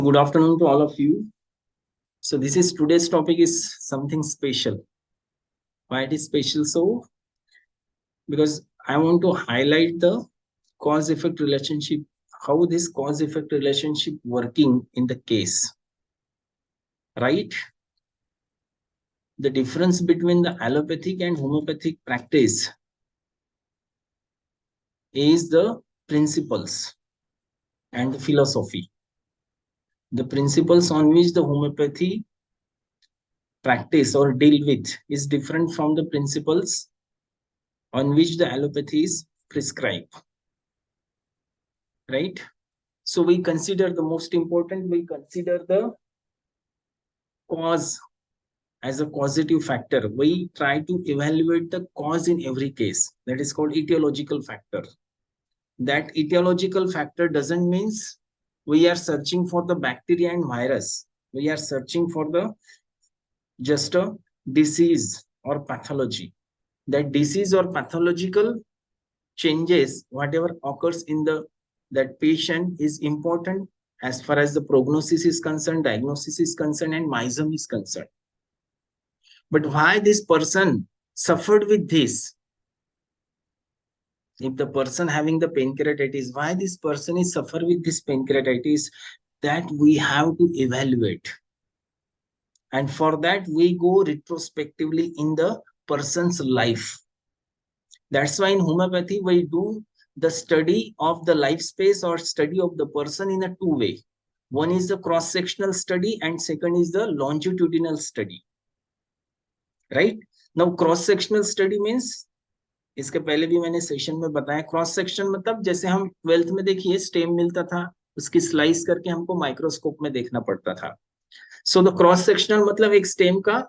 Good afternoon to all of you. So today's topic is something special. Why it is special? So because I want to highlight the cause effect relationship, how this cause effect relationship working in the case, right? The difference between the allopathic and homeopathic practice is the principles and the philosophy. The principles on which the homeopathy practice or deal with is different from the principles on which the allopathy is prescribed, right? So we consider the most important, we consider the cause as a causative factor. We try to evaluate the cause in every case. That is called etiological factor. That etiological factor doesn't means we are searching for the bacteria and virus. We are searching for the just a disease or pathology. That disease or pathological changes, whatever occurs in the that patient, is important as far as the prognosis is concerned, diagnosis is concerned, and myism is concerned. But why this person suffered with this? If the person having the pancreatitis, why this person is suffer with this pancreatitis, that we have to evaluate. And for that, we go retrospectively in the person's life. That's why in homeopathy, we do the study of the life space or study of the person in a two way. One is the cross-sectional study and second is the longitudinal study. Right? Now, cross-sectional study means, इसके पहले भी मैंने session में बताया, cross section मतलब जैसे हम 12th में देखिए स्टेम मिलता था, उसकी स्लाइस करके हमको माइक्रोस्कोप में देखना पड़ता था. सो द क्रॉस सेक्शनल मतलब एक स्टेम का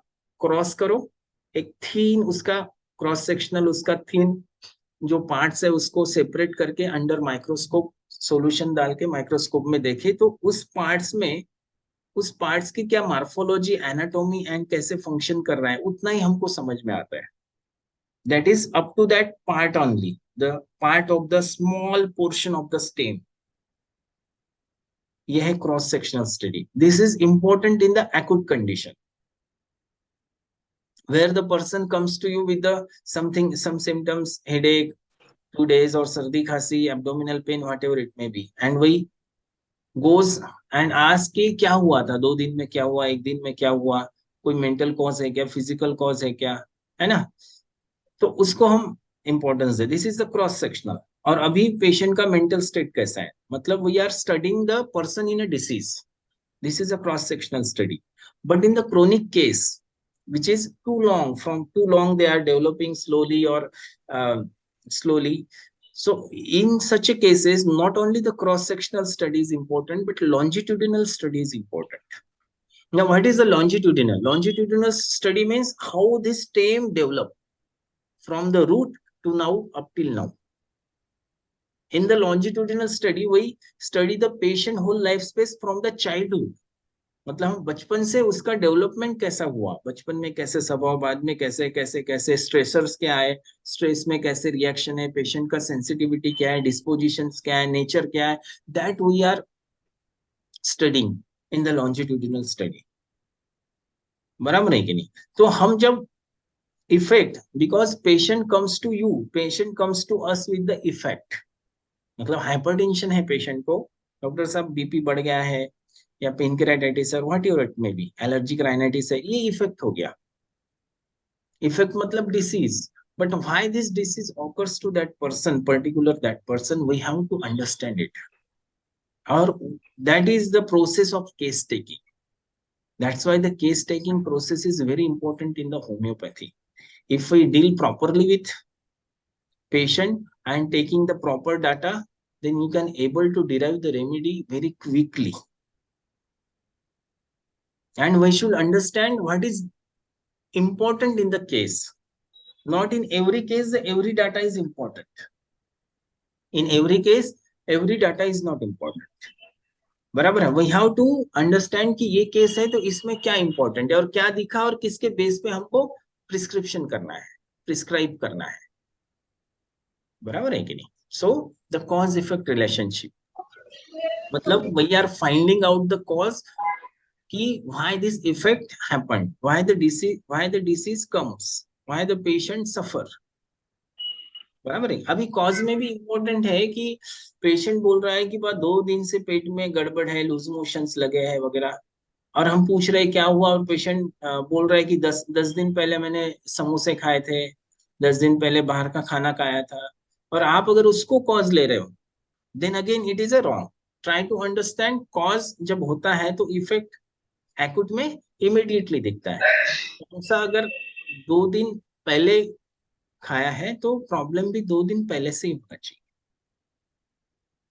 क्रॉस करो, एक थीन उसका क्रॉस सेक्शनल, उसका थीन जो पार्ट्स है उसको सेपरेट करके अंडर माइक्रोस्कोप सॉल्यूशन डाल के माइक्रोस्कोप में देखे तो उस पार्ट्स की क्या मार्फोलॉजी, एनाटॉमी एंड कैसे फंक्शन कर रहा है, उतना ही हमको समझ में आता है. That is up to that part only, the part of the small portion of the stem. यह है cross sectional study. This is important in the acute condition where the person comes to you with the some symptoms, headache, 2 days, or sardi khasi, abdominal pain, whatever it may be, and we goes and ask कि क्या हुआ था, 2 दिन में क्या हुआ, 1 दिन में क्या हुआ, कोई मेंटल कॉज है क्या, फिजिकल कॉज है क्या, है ना. तो उसको हम इंपॉर्टेंस दे. This is the cross sectional. और अभी पेशेंट का मेंटल स्टेट कैसा है, मतलब we are studying the person in a disease. This is a cross sectional study. But in the chronic case which is too long, they are developing slowly or slowly. So in such a cases, not only the cross sectional study is important, but longitudinal study is important. Now, what is the longitudinal study? Means how this stem developed from the root to now, up till now. In the longitudinal study, we study the patient whole life space from the childhood. मतलब हम बचपन से उसका development कैसा हुआ, बचपन में कैसे स्वभाव, बाद में कैसे कैसे कैसे स्ट्रेसर्स क्या है, स्ट्रेस में कैसे रिएक्शन है, पेशेंट का सेंसिटिविटी क्या है, डिस्पोजिशंस क्या है, नेचर क्या है, that we are studying in the longitudinal study. बराबर है कि नहीं. तो हम जब effect, because patient comes to you, patient comes to us with the effect. मतलब हाइपरटेंशन है पेशेंट को, डॉक्टर साहब बीपी बढ़ गया है, या पेनक्रेटाइटिस और whatever it may be, allergic rhinitis है, ये इफेक्ट हो गया. इफेक्ट मतलब disease. But why this disease occurs to that person, particular that person, we have to understand it. और that is the process of case taking. That's why the case taking process is very important in the homeopathy. If we deal properly with patient and taking the proper data, then you can able to derive the remedy very quickly. And we should understand what is important in the case. Not in every case every data is important. In every case every data is not important. बराबर है. We have to understand कि ये case है तो इसमें क्या important है और क्या दिखा और किसके बेस पे हमको प्रिस्क्रिप्शन करना है, प्रिस्क्राइब करना है. बराबर है कि नहीं. So the cause effect relationship. मतलब we are finding out the cause कि why this effect happened, why the disease comes, why the patient suffer. बराबर है। अभी कॉज में भी इम्पोर्टेंट है कि पेशेंट बोल रहा है कि बा 2 दिन से पेट में गड़बड़ है, लूज मोशंस लगे हैं वगैरह, और हम पूछ रहे हैं क्या हुआ, और पेशेंट बोल रहा है कि 10 दिन पहले मैंने समोसे खाए थे, 10 दिन पहले बाहर का खाना खाया था, और आप अगर उसको कॉज ले रहे हो, then again it is a wrong. Try to understand cause जब होता है तो इफेक्ट एक्यूट में इमिडिएटली दिखता है। ऐसा अगर 2 दिन पहले खाया है तो प्रॉब्लम भी 2 दिन पहले से ही होना चाहिए।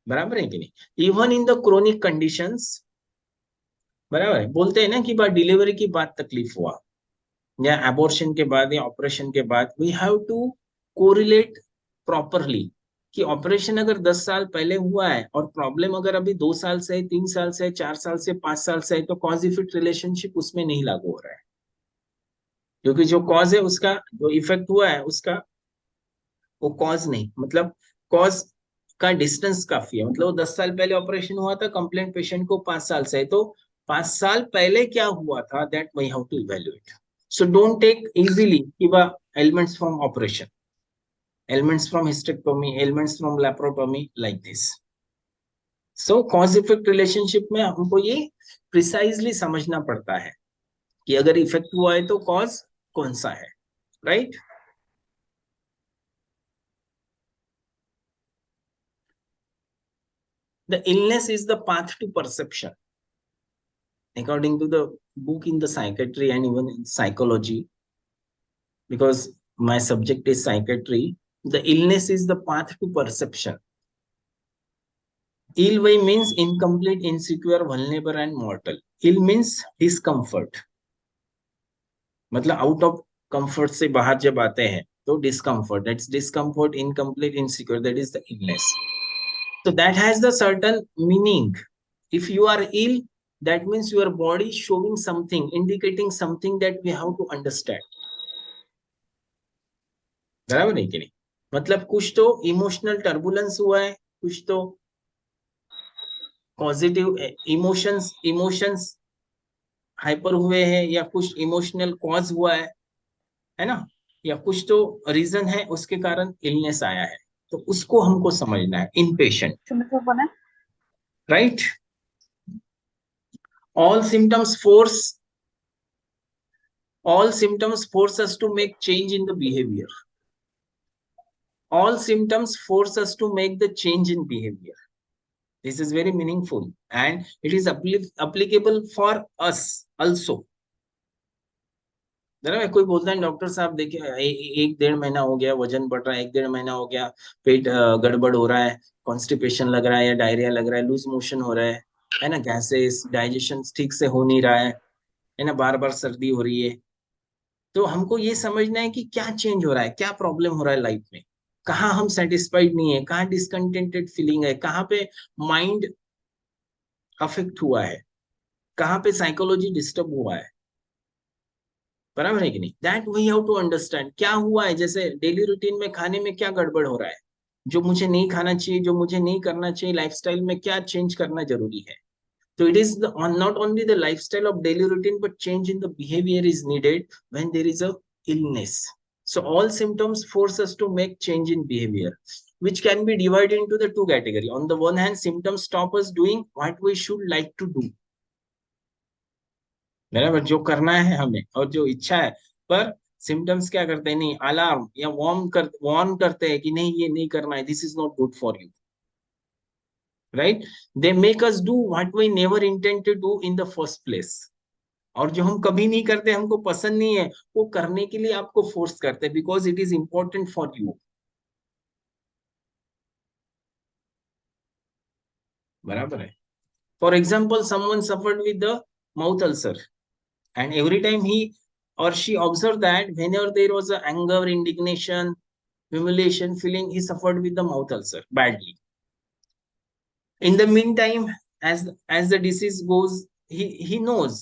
बराबर है कि नहीं? Even in the chronic conditions, बराबर है, बोलते हैं ना कि बात डिलीवरी की बात तकलीफ हुआ, या एबॉर्शन के बाद या ऑपरेशन के बाद, we have to correlate properly कि ऑपरेशन अगर 10 साल पहले हुआ है और प्रॉब्लम अगर अभी 2 साल से है, 3 साल से है, 4 साल से, 5 साल से है, तो कॉज इफेक्ट रिलेशनशिप उसमें नहीं लागू हो रहा है, क्योंकि जो कॉज है उसका, जो इफेक्ट हुआ है उसका, वो कॉज नहीं, मतलब कॉज का डिस्टेंस काफी है। मतलब वो 10 साल पहले ऑपरेशन हुआ था, कंप्लेंट पेशेंट को 5 साल से है, तो 5 साल पहले क्या हुआ था, that we have to evaluate. So don't take easily कि बा elements from operation, elements from hysterectomy, elements from laparotomy, like this. So cause effect relationship में हमको ये प्रिसाइजली समझना पड़ता है कि अगर इफेक्ट हुआ है तो कॉज कौन सा है, right? The illness is the path to perception, according to the book in the psychiatry and even in psychology, because my subject is psychiatry, the illness is the path to perception. Ill way means incomplete, insecure, vulnerable and mortal. Ill means discomfort, मतलब out of comfort से बाहर जब आते हैं तो discomfort, that's discomfort, incomplete, insecure, that is the illness. So that has the certain meaning. If you are ill, that means your body is showing something, indicating something that we have to understand. बराबर नहीं कि नहीं? मतलब कुछ तो emotional turbulence हुआ है, कुछ तो पॉजिटिव इमोशंस इमोशंस हाइपर हुए हैं, या कुछ इमोशनल कॉज हुआ है ना, या कुछ तो रीजन है उसके कारण इलनेस आया है, तो उसको हमको समझना है in patient, right? All symptoms force all symptoms force us to make change in the behavior. All symptoms force us to make the change in behavior. This is very meaningful and it is applicable for us also. जरा कोई बोलता है doctor साहब देखिए 1-1.5 महीना हो गया, वजन बढ़ रहा है, 1-1.5 महीना हो गया, पेट गड़बड़ हो रहा है, कॉन्स्टिपेशन लग रहा है या डायरिया लग रहा है, लूज मोशन हो रहा है ना, गैसेस, डाइजेशन ठीक से हो नहीं रहा है ना, बार बार सर्दी हो रही है, तो हमको ये समझना है कि क्या चेंज हो रहा है, क्या प्रॉब्लम हो रहा है लाइफ में, कहाँ हम सेटिस्फाइड नहीं है, कहाँ डिसकंटेंटेड फीलिंग है, कहाँ पे माइंड अफेक्ट हुआ है, कहाँ पे साइकोलॉजी डिस्टर्ब हुआ है। बराबर है कि नहीं? That we have to understand क्या हुआ है। जैसे डेली रूटीन में खाने में क्या गड़बड़ हो रहा है, जो मुझे नहीं खाना चाहिए, जो मुझे नहीं करना चाहिए, लाइफस्टाइल में क्या चेंज करना जरूरी है। So it is not only the lifestyle of daily routine, but change in the behavior is needed when there is a illness. So all symptoms force us to make change in behavior, which can be divided into the two category. On the one hand, symptoms stop us doing what we should like to do. बराबर, जो करना है हमें और जो इच्छा है, पर सिम्टम्स क्या करते हैं, नहीं अलार्म या वार्न करते हैं कि नहीं ये नहीं करना है, this is not good for you, right? They make us do what we never intend to do in the first place, और जो हम कभी नहीं करते, हमको पसंद नहीं है, वो करने के लिए आपको फोर्स करते हैं, because it is important for you. बराबर है। For example, someone suffered with the mouth ulcer and every time he or she observed that whenever there was a anger, indignation, humiliation feeling, he suffered with the mouth ulcer badly. In the meantime, as the disease goes, he knows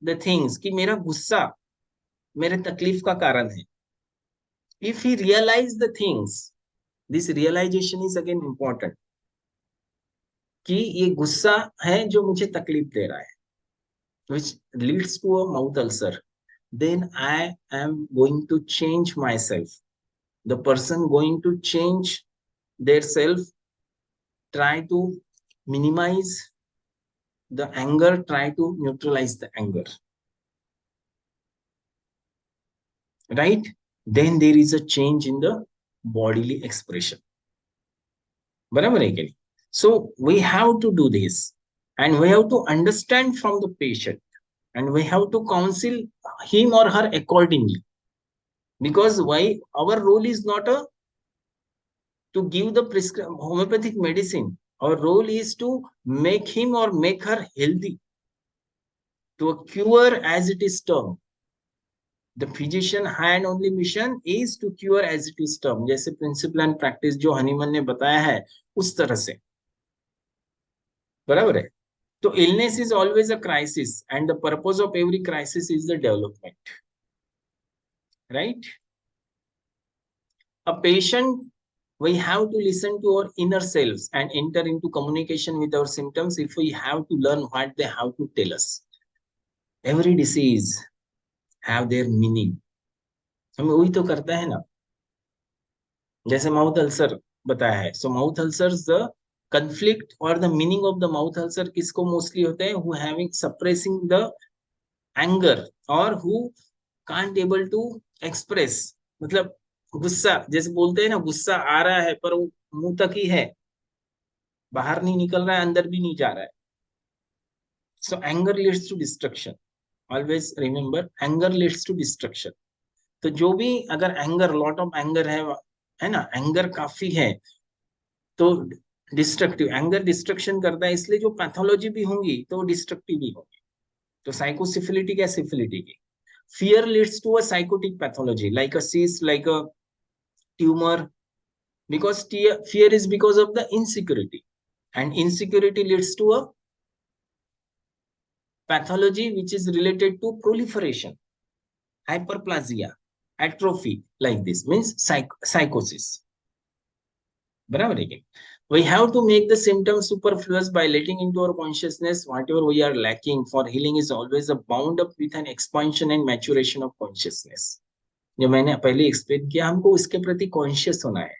the things कि मेरा गुस्सा मेरे तकलीफ का कारण है. If he realize the things, this realization is again important, कि ये गुस्सा है जो मुझे तकलीफ दे रहा है, which leads to a mouth ulcer, then I am going to change myself. The person going to change their self, try to minimize the anger, try to neutralize the anger, right? Then there is a change in the bodily expression. बराबर है कि नहीं? So we have to do this, and we have to understand from the patient, and we have to counsel him or her accordingly. Because why? Our role is not a to give the homeopathic medicine. Our role is to make him or make her healthy, to a cure as it is termed. The physician hand only mission is to cure as it is termed. जैसे principal and practice जो Hahnemann ने बताया है उस तरह से, बराबर है? तो illness is always a crisis, and the purpose of every crisis is the development, right? A patient, we have to listen to our inner selves and enter into communication with our symptoms if we have to learn what they have to tell us. Every disease have their meaning. हमें वही तो करता है ना, जैसे mouth ulcer बताया है. सो mouth ulcers, the conflict or the meaning of the mouth ulcer किसको मोस्टली होते हैं? who having suppressing the anger or who can't able to express, मतलब गुस्सा, जैसे बोलते हैं ना गुस्सा आ रहा है पर वो मुंह तक ही है, बाहर नहीं निकल रहा है, अंदर भी नहीं जा रहा है. So anger leads to destruction. Always remember, anger leads to destruction. तो जो भी अगर एंगर, लॉट ऑफ एंगर है ना, एंगर काफी है, तो डिस्ट्रक्टिव एंगर डिस्ट्रक्शन करता है, इसलिए जो पैथोलॉजी भी होंगी तो डिस्ट्रक्टिव भी होंगी. तो साइकोसिफिलिटिक है सिफिलिटी की. Fear leads to a psychotic pathology like a cyst, like a tumor, because fear is because of the insecurity, and insecurity leads to a pathology which is related to proliferation, hyperplasia, atrophy, like this means psychosis. बराबर है क्या? We have to make the symptoms superfluous by letting into our consciousness whatever we are lacking. For healing is always a bound up with an expansion and maturation of consciousness. जो मैंने पहले explain किया, हमको उसके प्रति conscious होना है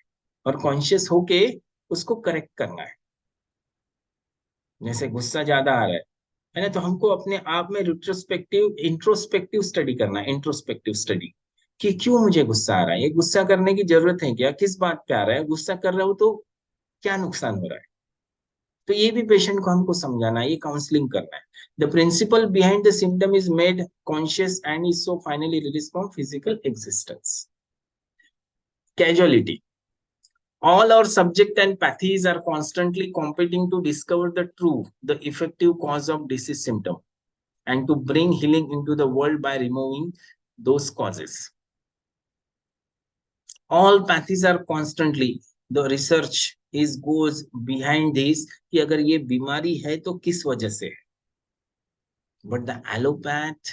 और कॉन्शियस होके उसको करेक्ट करना है. जैसे गुस्सा ज्यादा आ रहा है ना, तो हमको अपने आप में इंट्रोस्पेक्टिव स्टडी करना है. इंट्रोस्पेक्टिव स्टडी कि क्यों मुझे गुस्सा आ रहा है, ये गुस्सा करने की जरूरत है क्या, किस बात पे आ रहा है, गुस्सा कर रहा हूं तो क्या नुकसान हो रहा है. तो ये भी पेशेंट को हमको समझाना है, ये काउंसलिंग करना है. The principle behind the symptom is made conscious and is so finally release from physical existence. Casualty. All our subject and pathies are constantly competing to discover the true, the effective cause of disease symptom, and to bring healing into the world by removing those causes. All pathies are constantly, the research is goes behind this कि अगर ये बीमारी है तो किस वजह से है. But the allopath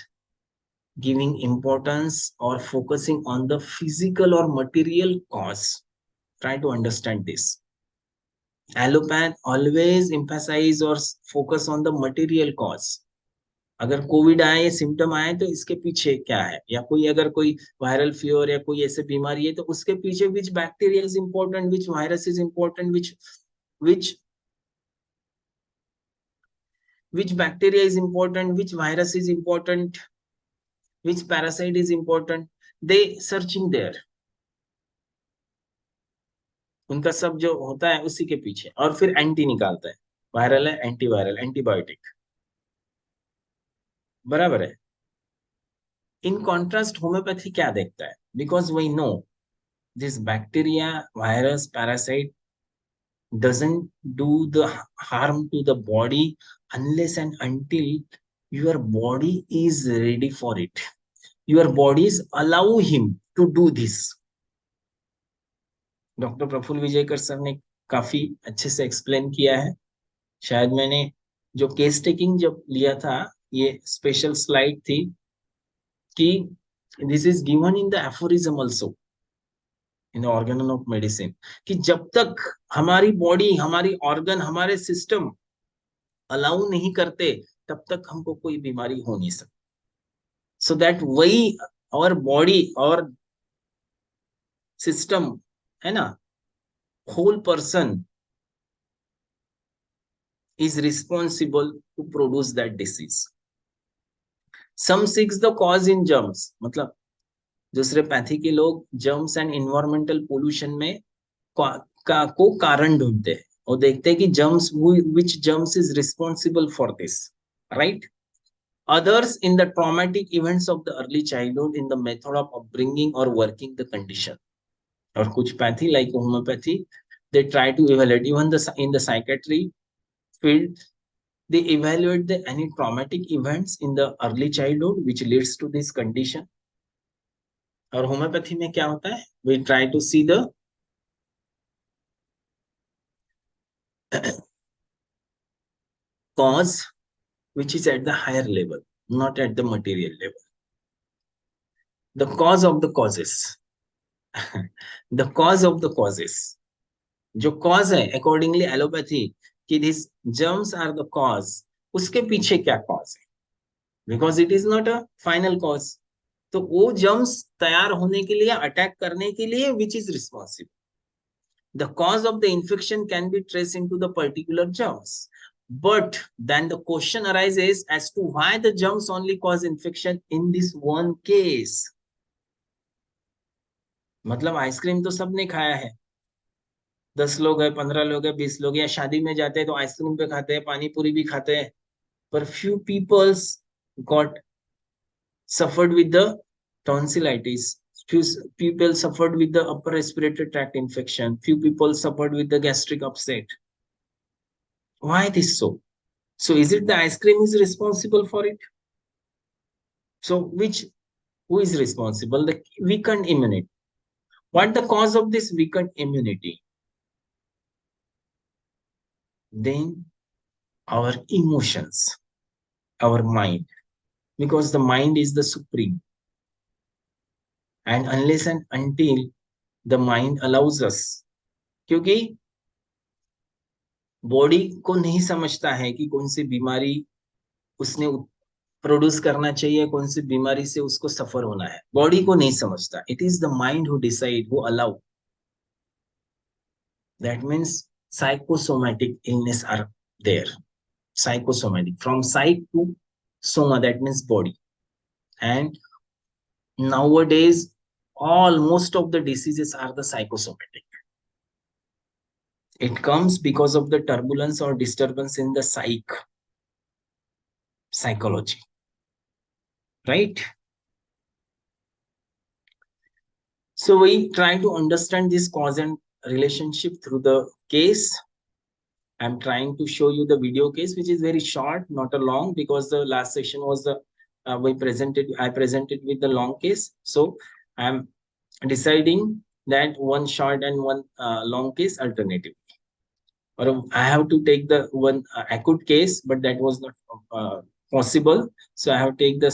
giving importance or focusing on the physical or material cause. Try to understand this. Allopath always emphasize or focus on the material cause. अगर कोविड आए, सिम्टम आए, तो इसके पीछे क्या है, या कोई अगर कोई वायरल फीवर या कोई ऐसे बीमारी है तो उसके पीछे विच bacteria is important, which virus is important, which bacteria is important, which virus is important, which parasite is important. They searching there. उनका सब जो होता है उसी के पीछे, और फिर एंटी निकालता है. वायरल है, एंटीवायरल, एंटीबायोटिक. बराबर है. इन कॉन्ट्रास्ट होम्योपैथी क्या देखता है? Because we know this bacteria, virus, parasite doesn't do the harm to the body unless and until your body is ready for it. Your bodies allow him to do this. Doctor Prafull Vijayakar sir ने काफी अच्छे से explain किया है. शायद मैंने जो case taking जब लिया था, ये स्पेशल स्लाइड थी कि this is given in the aphorism also in organ of medicine, कि जब तक हमारी बॉडी, हमारी ऑर्गन, हमारे सिस्टम अलाउ नहीं करते तब तक हमको कोई बीमारी हो नहीं सकती. सो दैट वही और बॉडी और सिस्टम है ना, whole person is responsible to produce that disease. Some seeks the cause in germs, मतलब दूसरे पैथी के लोग जर्म्स एंड इन्वायरमेंटल पोल्यूशन में को कारण ढूंढते हैं और देखते हैं कि germs which germs is responsible for this, right. Others in the traumatic events of the early childhood in the method of upbringing or working the condition. और कुछ pathy like homeopathy, they try to evaluate even in the psychiatry field, they evaluate the any traumatic events in the early childhood which leads to this condition. और homeopathy में क्या होता है, we try to see the cause which is at the higher level, not at the material level. The cause of the causes. The cause of the causes. जो cause है accordingly allopathy कि these germs are the cause, उसके पीछे क्या cause है, because it is not a final cause. तो वो germs तैयार होने के लिए, अटैक करने के लिए which is responsible. The cause of the infection can be traced into the particular germs. But then the question arises as to why the germs only cause infection in this one case. मतलब ice cream तो सबने खाया है, 10 लोग है, 15 लोग है, 20 लोग, या शादी में जाते हैं तो आइसक्रीम पे खाते हैं, पानी पूरी भी खाते हैं. पर few peoples got suffered with the tonsillitis. Few people suffered with the upper respiratory tract infection. Few people suffered with the gastric upset. Why this so? So is it the ice cream is responsible for it? So who is responsible? The weakened immunity. What the cause of this weakened immunity? Then our emotions, our mind, because the mind is the supreme. And unless and until the mind allows us, क्योंकि body को नहीं समझता है कि कौन सी बीमारी उसने produce करना चाहिए, कौन सी बीमारी से उसको सफर होना है, बॉडी को नहीं समझता. It is the mind who decide, who allow. That means psychosomatic illness are there. Psychosomatic, from psych to soma, that means body. And nowadays all most of the diseases are the psychosomatic. It comes because of the turbulence or disturbance in the psychology, right? So we try to understand this cause and relationship through the case. I'm trying to show you the video case, which is very short, not a long, because the last session was the I presented with the long case. So I'm deciding that one short and one long case alternative. Or I have to take the one acute case, but that was not possible. So I have to take the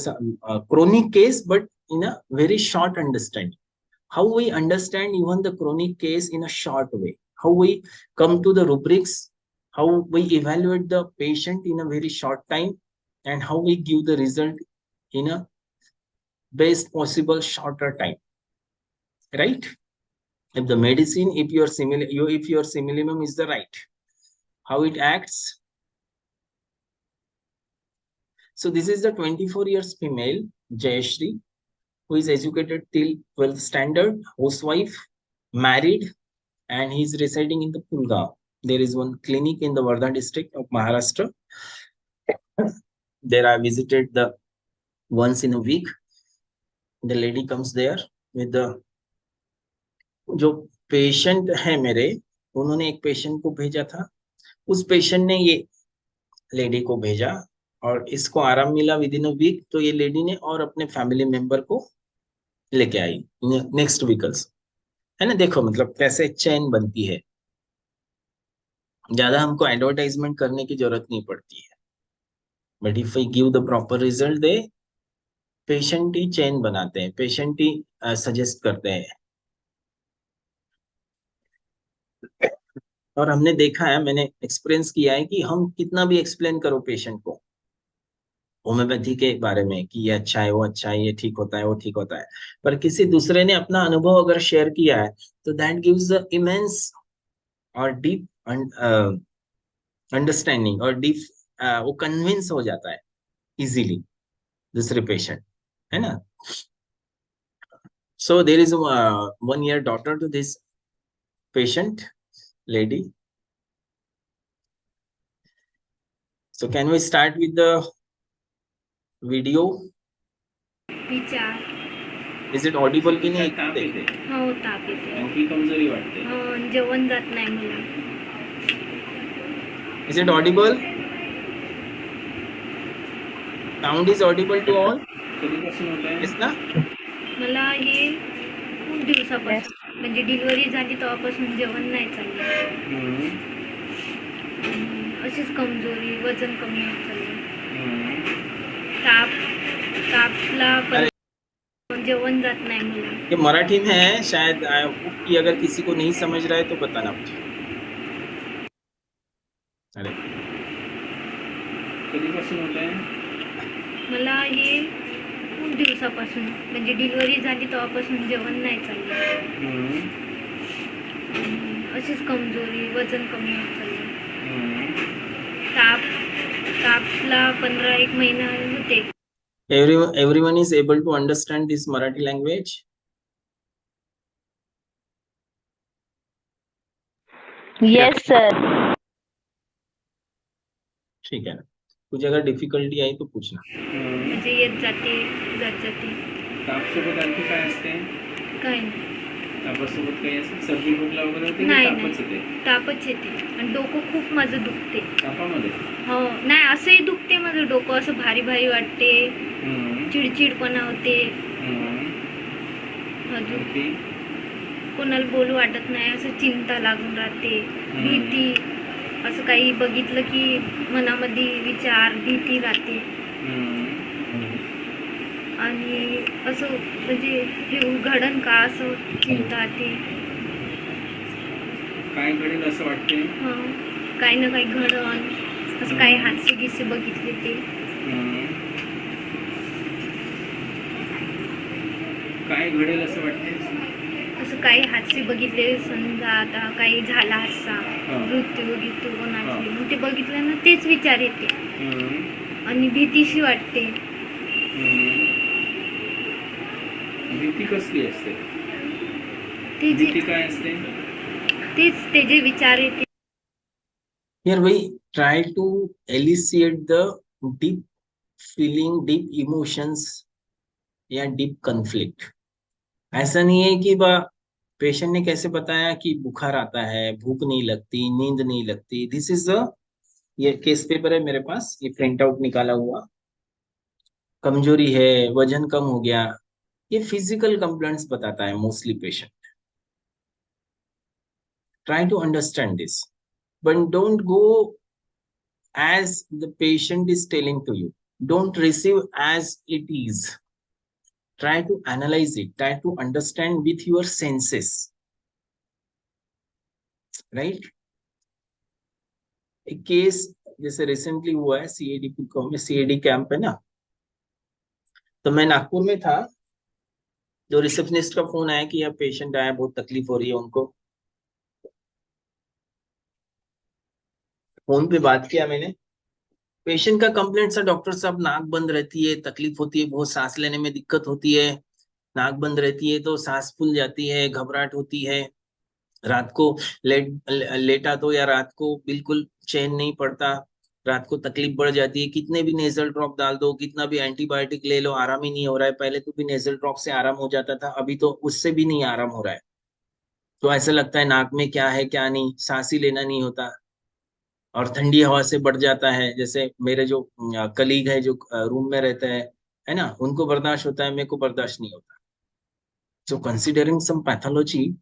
chronic case, but in a very short understanding. How we understand even the chronic case in a short way, how we come to the rubrics, how we evaluate the patient in a very short time, and how we give the result in a best possible shorter time, right? If the medicine, if your simillimum is the right, how it acts. So this is the 24 years female Jayashri, who is educated till 12th standard, housewife, married, and he is residing in the Pulgaon. There is one clinic in the Wardha district of Maharashtra. There I visited the once in a week. The lady comes there with the जो patient है मेरे, उन्होंने एक patient को भेजा था, उस patient ने ये लेडी को भेजा और इसको आराम मिला विद इन अ वीक. तो ये लेडी ने और अपने फैमिली मेंबर को लेके आई नेक्स्ट वीकल्स, है ना. देखो मतलब कैसे चेन बनती है, ज्यादा हमको एडवर्टाइजमेंट करने की जरूरत नहीं पड़ती है. But if I give the proper result, they patient he chain बनाते हैं, पेशेंट ही सजेस्ट करते हैं. और हमने देखा है, मैंने एक्सपीरियंस किया है कि हम कितना भी एक्सप्लेन करो पेशेंट को होम्योपैथी के बारे में कि ये अच्छा है, वो अच्छा है, ये ठीक होता है, वो ठीक होता है, पर किसी दूसरे ने अपना अनुभव अगर शेयर किया है तो दैट गिव्स इमेंस और डीप अंडरस्टैंडिंग और डीप, वो कन्विंस हो जाता है इजीली दूसरे पेशेंट, है ना. So there is a 1 year daughter to this patient lady. So can we start with the video? विचार Is it audible की नाही ऐकते? हो, ताप येते. आणखी कमजोरी वाटते. जेवण जात नाही मला. Is it audible? Sound is audible to all? कधीपासून होत आहे? Yes ना? मला हे खूप दिवसापासून, म्हणजे डिलिव्हरी झाली तेव्हापासून जेवण नाही चाललं. अशीच कमजोरी, वजन कमी होत चाललं. तापला पण जेवण जात नाही मला. ये मराठी में है शायद, आई होप कि अगर किसी को नहीं समझ रहा है तो बताना मुझे. अरे कधीपासून होत आहे? मला हे खूप दिवसापासून, म्हणजे डिलिव्हरी झाली तेव्हापासून जेवण नाही चाललं. अशीच कमजोरी, वजन कमी होत चाललं. तापला 15-1 महिना होते. Everyone is able to understand this Marathi language? Yes, sir. ठीक है ना. कुछ अगर डिफिकल्टी आई तो पूछना. म्हणजे येत जाते, जात जाते. तापसोबत आणखी काय असते? काय नाही. तापासोबत काही असं सर्दी खोकला वगैरे होते? नाही तापच येते? तापच येते आणि डोकं खूप माझं दुखते. तापामध्ये? हो, नाही असंही दुखते माझं डोकं, असं भारी भारी वाटते, चिडचिडपणा होते. अजून कोणाला बोलू वाटत नाही, असं चिंता लागून राहते, भीती, असं काही बघितलं की मनामध्ये विचार, भीती राहते. आणि असं म्हणजे हे घडन का असं चिंता ते. काय घडेल असं वाटते? काही ना काही घडन, असं काही हादसे गिसे बघितले ते. काय घडेल असं वाटते? असं काही हादसे बघितले, समजा आता काही झाला हादसा, मृत्यू कोणाची, मग ते बघितलं ना तेच विचार येते आणि भीतीशी वाटते. भीती कसली असते? भीती काय असते? तेच त्याचे विचार येते. Here we try to elicit the deep feeling, deep emotions या deep conflict. ऐसा नहीं है कि पेशेंट ने कैसे बताया कि बुखार आता है, भूख नहीं लगती, नींद नहीं लगती. दिस इज ये केस पेपर है मेरे पास, ये प्रिंट आउट निकाला हुआ. कमजोरी है, वजन कम हो गया, ये फिजिकल कंप्लेंट्स बताता है mostly patient. Try to understand this, but don't go as the patient is telling to you. Don't receive as it is. Try to analyze it. Try to understand with your senses. Right? एक case जैसे recently हुआ है CAD camp है ना, तो मैं नागपुर में था, जो रिसेप्शनिस्ट का फोन आया कि यह पेशेंट आया, बहुत तकलीफ हो रही है उनको. फोन पे बात किया मैंने. पेशेंट का कंप्लेंट था, डॉक्टर साहब नाक बंद रहती है, तकलीफ होती है, बहुत सांस लेने में दिक्कत होती है, नाक बंद रहती है तो सांस फूल जाती है, घबराहट होती है, रात को लेटा तो या रात को बिल्कुल चैन नहीं पड़ता, रात को तकलीफ बढ़ जाती है, कितने भी नेजल ड्रॉप डाल दो, कितना भी एंटीबायोटिक ले लो, आराम ही नहीं हो रहा है. पहले तो भी नेजल ड्रॉप से आराम हो जाता था, अभी तो उससे भी नहीं आराम हो रहा है. तो ऐसा लगता है नाक में क्या है क्या नहीं, सांस ही लेना नहीं होता, और ठंडी हवा से बढ़ जाता है. जैसे मेरे जो कलीग है जो रूम में रहते हैं, है ना, उनको बर्दाश्त होता है, मेरे को बर्दाश्त नहीं होता. So considering some pathology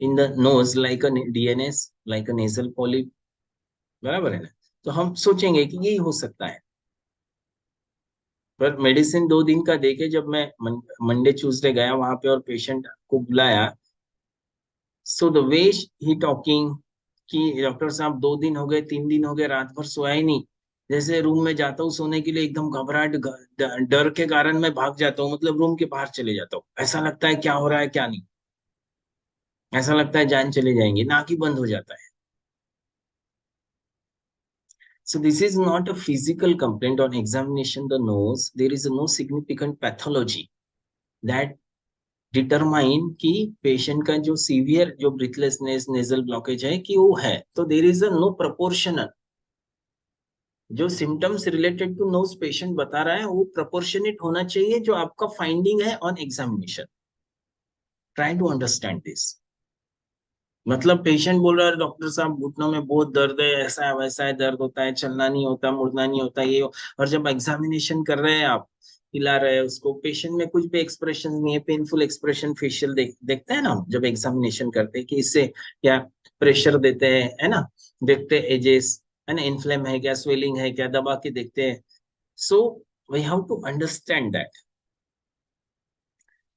in the nose like a DNS, like a nasal polyp, बराबर है ना, तो हम सोचेंगे कि यही हो सकता है. पर मेडिसिन 2 दिन का देके जब मैं मंडे ट्यूसडे गया वहां पे और पेशेंट को बुलाया, so the way he talking, कि डॉक्टर साहब 2 दिन हो गए, 3 दिन हो गए, रात भर सोया ही नहीं। जैसे रूम में जाता हूँ सोने के लिए, एकदम घबराहट, डर के कारण मैं भाग जाता हूँ, मतलब रूम के बाहर चले जाता हूँ। ऐसा लगता है क्या हो रहा है क्या नहीं, ऐसा लगता है जान चले जाएंगे, नाक ही बंद हो जाता है। So this is not a physical complaint. On examination the nose, there is no significant pathology that determine कि पेशेंट का जो सीवियर जो ब्रीथलेसनेस नेजल ब्लॉकेज है कि वो है। तो there is a no proportional, जो symptoms related to nose patient बता रहा है वो प्रोपोर्शनेट होना चाहिए जो आपका फाइंडिंग है on examination. Try to understand this. मतलब पेशेंट बोल रहा है डॉक्टर साहब घुटनों में बहुत दर्द है, ऐसा है वैसा है, दर्द होता है, चलना नहीं होता, मुड़ना नहीं होता, ये। और जब एग्जामिनेशन कर रहे हैं आप, हिला रहे हैं उसको, पेशेंट में कुछ भी एक्सप्रेशन नहीं है, पेनफुल एक्सप्रेशन फेशियल देखते हैं ना हम जब एग्जामिनेशन करते हैं कि इससे क्या प्रेशर देते हैं, है ना, देखते हैं एजेस, है ना, इन्फ्लेम है क्या, स्वेलिंग है क्या, दबा के देखते हैं। So we have to understand that.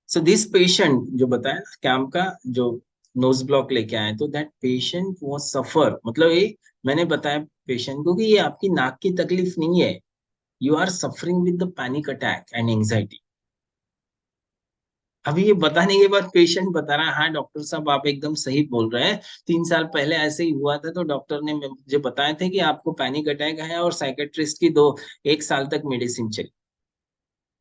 So this patient जो बताया ना कैम का, जो नोज ब्लॉक लेके आए, तो दैट पेशेंट वाज सफर, मतलब ये मैंने बताया पेशेंट को कि ये आपकी नाक की तकलीफ नहीं है, you are suffering with the panic attack and anxiety. अभी ये बताने के बाद पेशेंट बता रहा है हाँ डॉक्टर साहब आप एकदम सही बोल रहे हैं, 3 साल पहले ऐसे ही हुआ था, तो डॉक्टर ने मुझे बताए थे कि आपको पैनिक अटैक है, और साइकेट्रिस्ट की 1 साल तक मेडिसिन चली,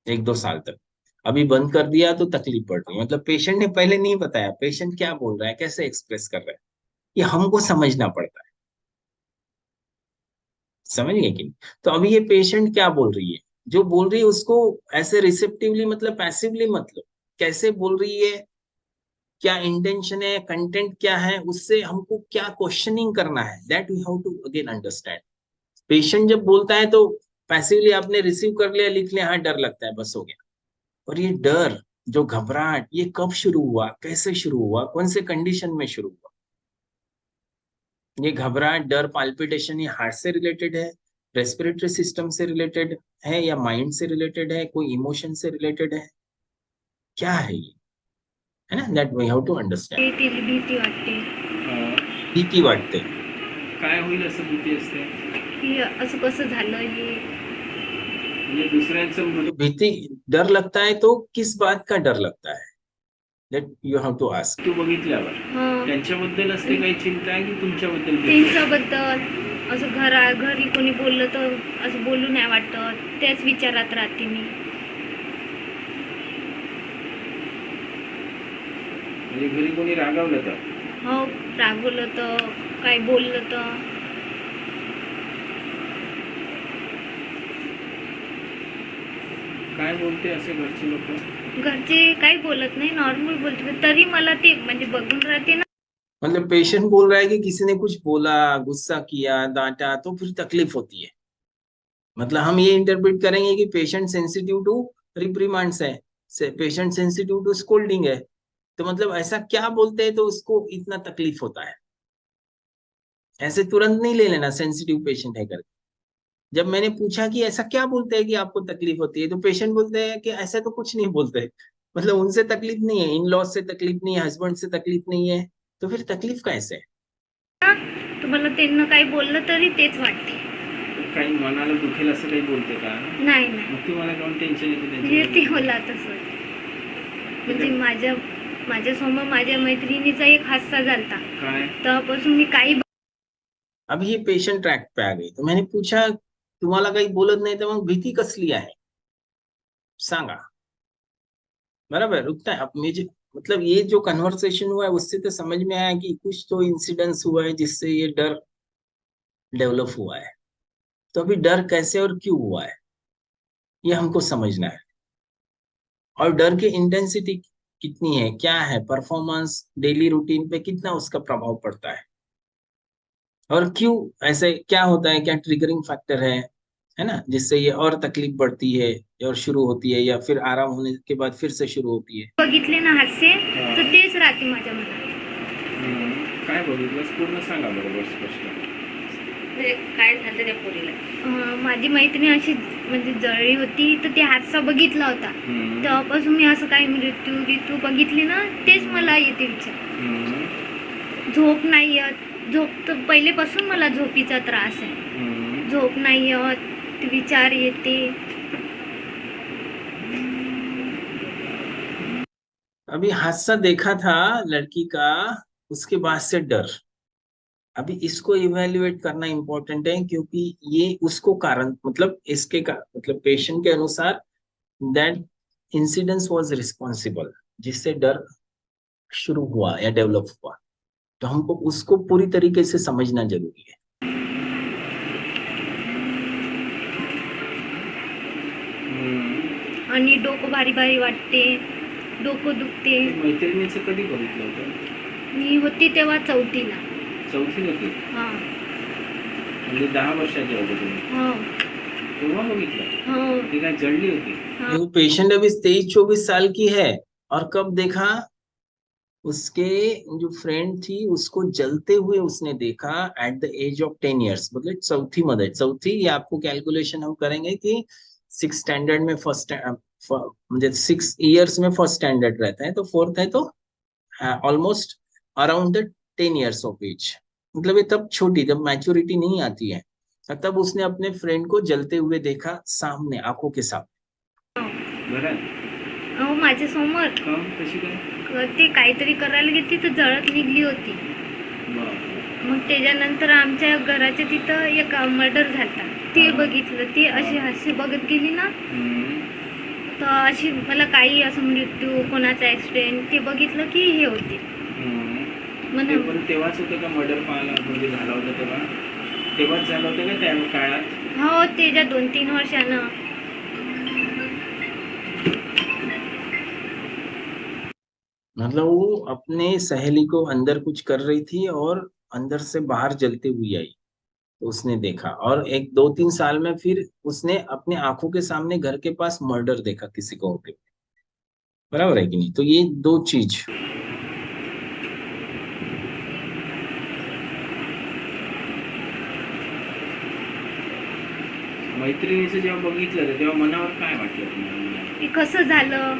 1-2 साल तक, अभी बंद कर दिया तो तकलीफ पड़ रही है। मतलब पेशेंट ने पहले नहीं बताया पेशेंट क्या बोल रहा है, कैसे एक्सप्रेस कर रहा है, ये हमको समझना पड़ता है। समझ गए कि नहीं? तो अभी ये पेशेंट क्या बोल रही है, जो बोल रही है उसको ऐसे रिसेप्टिवली, मतलब पैसिवली, मतलब कैसे बोल रही है, क्या इंटेंशन है, कंटेंट क्या है, उससे हमको क्या क्वेश्चनिंग करना है, that we have to again understand. Patient जब बोलता है तो पैसिवली आपने रिसीव कर लिया, लिख लिया, हाँ डर लगता है, बस हो गया। और ये डर, जो घबराहट, ये कब शुरू हुआ, कैसे शुरू हुआ, कौन से कंडीशन में शुरू हुआ? ये घबराहट, डर, पाल्पिटेशन, ये हार्ट से रिलेटेड है, रेस्पिरेटरी सिस्टम से रिलेटेड है, या माइंड से रिलेटेड है, कोई इमोशन से रिलेटेड है, क्या है ये, है ना, that we have to understand. तिला भीती वाटते भीती वाटते, काय होईल असं भीती असते? की असं कसं झालं हे, म्हणजे दुसऱ्यांचं तो मृत्यू भीती, डर लगता है तो किस बात का डर लगता है, that you have to ask. बघितल्यावर हं, त्यांच्याबद्दल असते काही चिंता आहे की तुमच्याबद्दल भीती आहे? त्यांच्याबद्दल असं घरी कोणी बोललं तर असं बोलू नाही वाटत, त्याच विचारात राहते मी. म्हणजे घरी कोणी रागावलं तर? हो, रागवलं तर, काय बोललं तर. काय बोलते असे घरचे लोक? घरचे काही बोलत नाही, नॉर्मल बोलते, तरी मला ते म्हणजे बघून राहते ना. मतलब पेशेंट बोल रहा है कि किसी ने कुछ बोला, गुस्सा किया, डांटा, तो फिर तकलीफ होती है। मतलब हम ये इंटरप्रेट करेंगे कि पेशेंट सेंसिटिव टू रिप्रीमांड्स है, पेशेंट सेंसिटिव टू स्कोल्डिंग है, तो मतलब ऐसा क्या बोलते हैं तो उसको इतना तकलीफ होता है। ऐसे तुरंत नहीं ले लेना सेंसिटिव पेशेंट है करके। जब मैंने पूछा कि ऐसा क्या बोलते हैं कि आपको तकलीफ होती है, तो पेशेंट बोलते हैं कि ऐसा तो कुछ नहीं बोलते, मतलब उनसे तकलीफ नहीं है, इन लॉज से तकलीफ नहीं है, हस्बैंड से तकलीफ नहीं है, तो फिर तकलीफ कैसे है? तुम्हाला त्यांना काही बोललं तरी तेच वाटते. काही मनाला दुखेल असं काही बोलते का? नाही नाही, मग तुम्हाला काऊन टेन्शन येते म्हणजे ते त्यांच्या? मला तसं, म्हणजे माझ्या समोर माझ्या मैत्रिणीचा एक हादसा झालता, काय? तेव्हापासून मी काही अब ये पेशेंट ट्रैक पे आ गई, तो मैंने पूछा तुम्हाला काही बोलत नाही तर मग भीती कसली आहे, सांगा. बराबर रुकता है अब मुझे, मतलब ये जो कन्वर्सेशन हुआ है उससे तो समझ में आया कि कुछ तो इंसिडेंस हुआ है जिससे ये डर डेवलप हुआ है। तो अभी डर कैसे और क्यों हुआ है ये हमको समझना है, और डर की इंटेंसिटी कितनी है, क्या है, परफॉर्मेंस डेली रूटीन पे कितना उसका प्रभाव पड़ता है, और क्यों ऐसे, क्या होता है, क्या ट्रिगरिंग फैक्टर है ना, जिससे ये और तकलीफ बढ़ती है और शुरू होती है, या फिर आराम होने के बाद फिर से शुरू होती है। बघितले ना हास्य, तर तेच राहते माझ्या मनात. काय बघितलंस पूर्ण सांगा बरोबर स्पष्ट. म्हणजे काय झालं त्या पोरीला, माझी मैत्रीण अशी म्हणजे जळली होती, तर ते हादसा बघितला होता, तेव्हापासून मी असं काही मृत्यू बघितले ना, तेच मला येते विचार. झोप नाही येत, झोप तर पहिलेपासून मला झोपीचा त्रास आहे. हम्म. झोप नाही येत, विचार येते. अभी हादसा देखा था लड़की का, उसके बाद से डर। अभी इसको इवेल्युएट करना इम्पोर्टेंट है, क्योंकि ये उसको कारण मतलब मतलब पेशेंट के अनुसार दैट इंसिडेंस वाज रिस्पॉन्सिबल, जिससे डर शुरू हुआ या डेवलप हुआ। तो हमको उसको पूरी तरीके से समझना जरूरी है। हम्म. आणि डोकं भारी भारी वाटते, डोकं दुखते. मैत्रिणीचं कधी बघितलं होतं? मी होती तेव्हा 4थीला. चौथीत होती हा म्हणजे 10 वर्षाची होते तुम्ही हो तेव्हा बघितलं? हो ती काय जळली होती? हा. वो पेशेंट अभी 23-24 साल की है, और कब देखा, उसके जो फ्रेंड थी उसको जलते हुए उसने देखा at the age of 10 years, मतलब चौथी मध्ये। चौथी, ये आपको कैलकुलेशन हम करेंगे कि 6 स्टैंडर्ड में फर्स्ट, मतलब 6 इयर्स में फर्स्ट स्टैंडर्ड रहता है, तो फोर्थ है तो almost around the 10 years of age. मतलब ये तब छोटी, जब मैच्योरिटी नहीं आती है, तब उसने अपने फ्रेंड को जलते हुए देखा सामने, आंखों के सामने। घरात? अहो माझ्या समोर का? कशी काय? ते काहीतरी करायला गेली तर जळत निघली होती. बरं. मग त्याच्यानंतर आमच्या घराच्या तिथं एक मर्डर झाला, ते बघितलं. ती अशी हास्य बघत गेली ना, हम्म. तर अशी मला काही असं मृत्यू, कोणाचा ऍक्सिडेंट, ते बघितलं की हे होते. हम्म. म्हणा ते पण तेव्हाच होतं का मर्डर पाहायला म्हणजे झाला होता तेव्हा? तेव्हाच झालं होतं का त्या काळात? हो त्याच्या 2-3 वर्षानं. मतलब वो अपने सहेली को अंदर कुछ कर रही थी और अंदर से बाहर जलती हुई आई, तो उसने देखा। और 1-2-3 साल में फिर उसने अपने आंखों के सामने घर के पास मर्डर देखा किसी को होते हुए। बराबर है कि नहीं? तो ये 2 चीज। मैत्रिणीचं जेव्हा बघितलं तेव्हा मनावर काय वाटलं तुम्हाला? हे कसं झालं,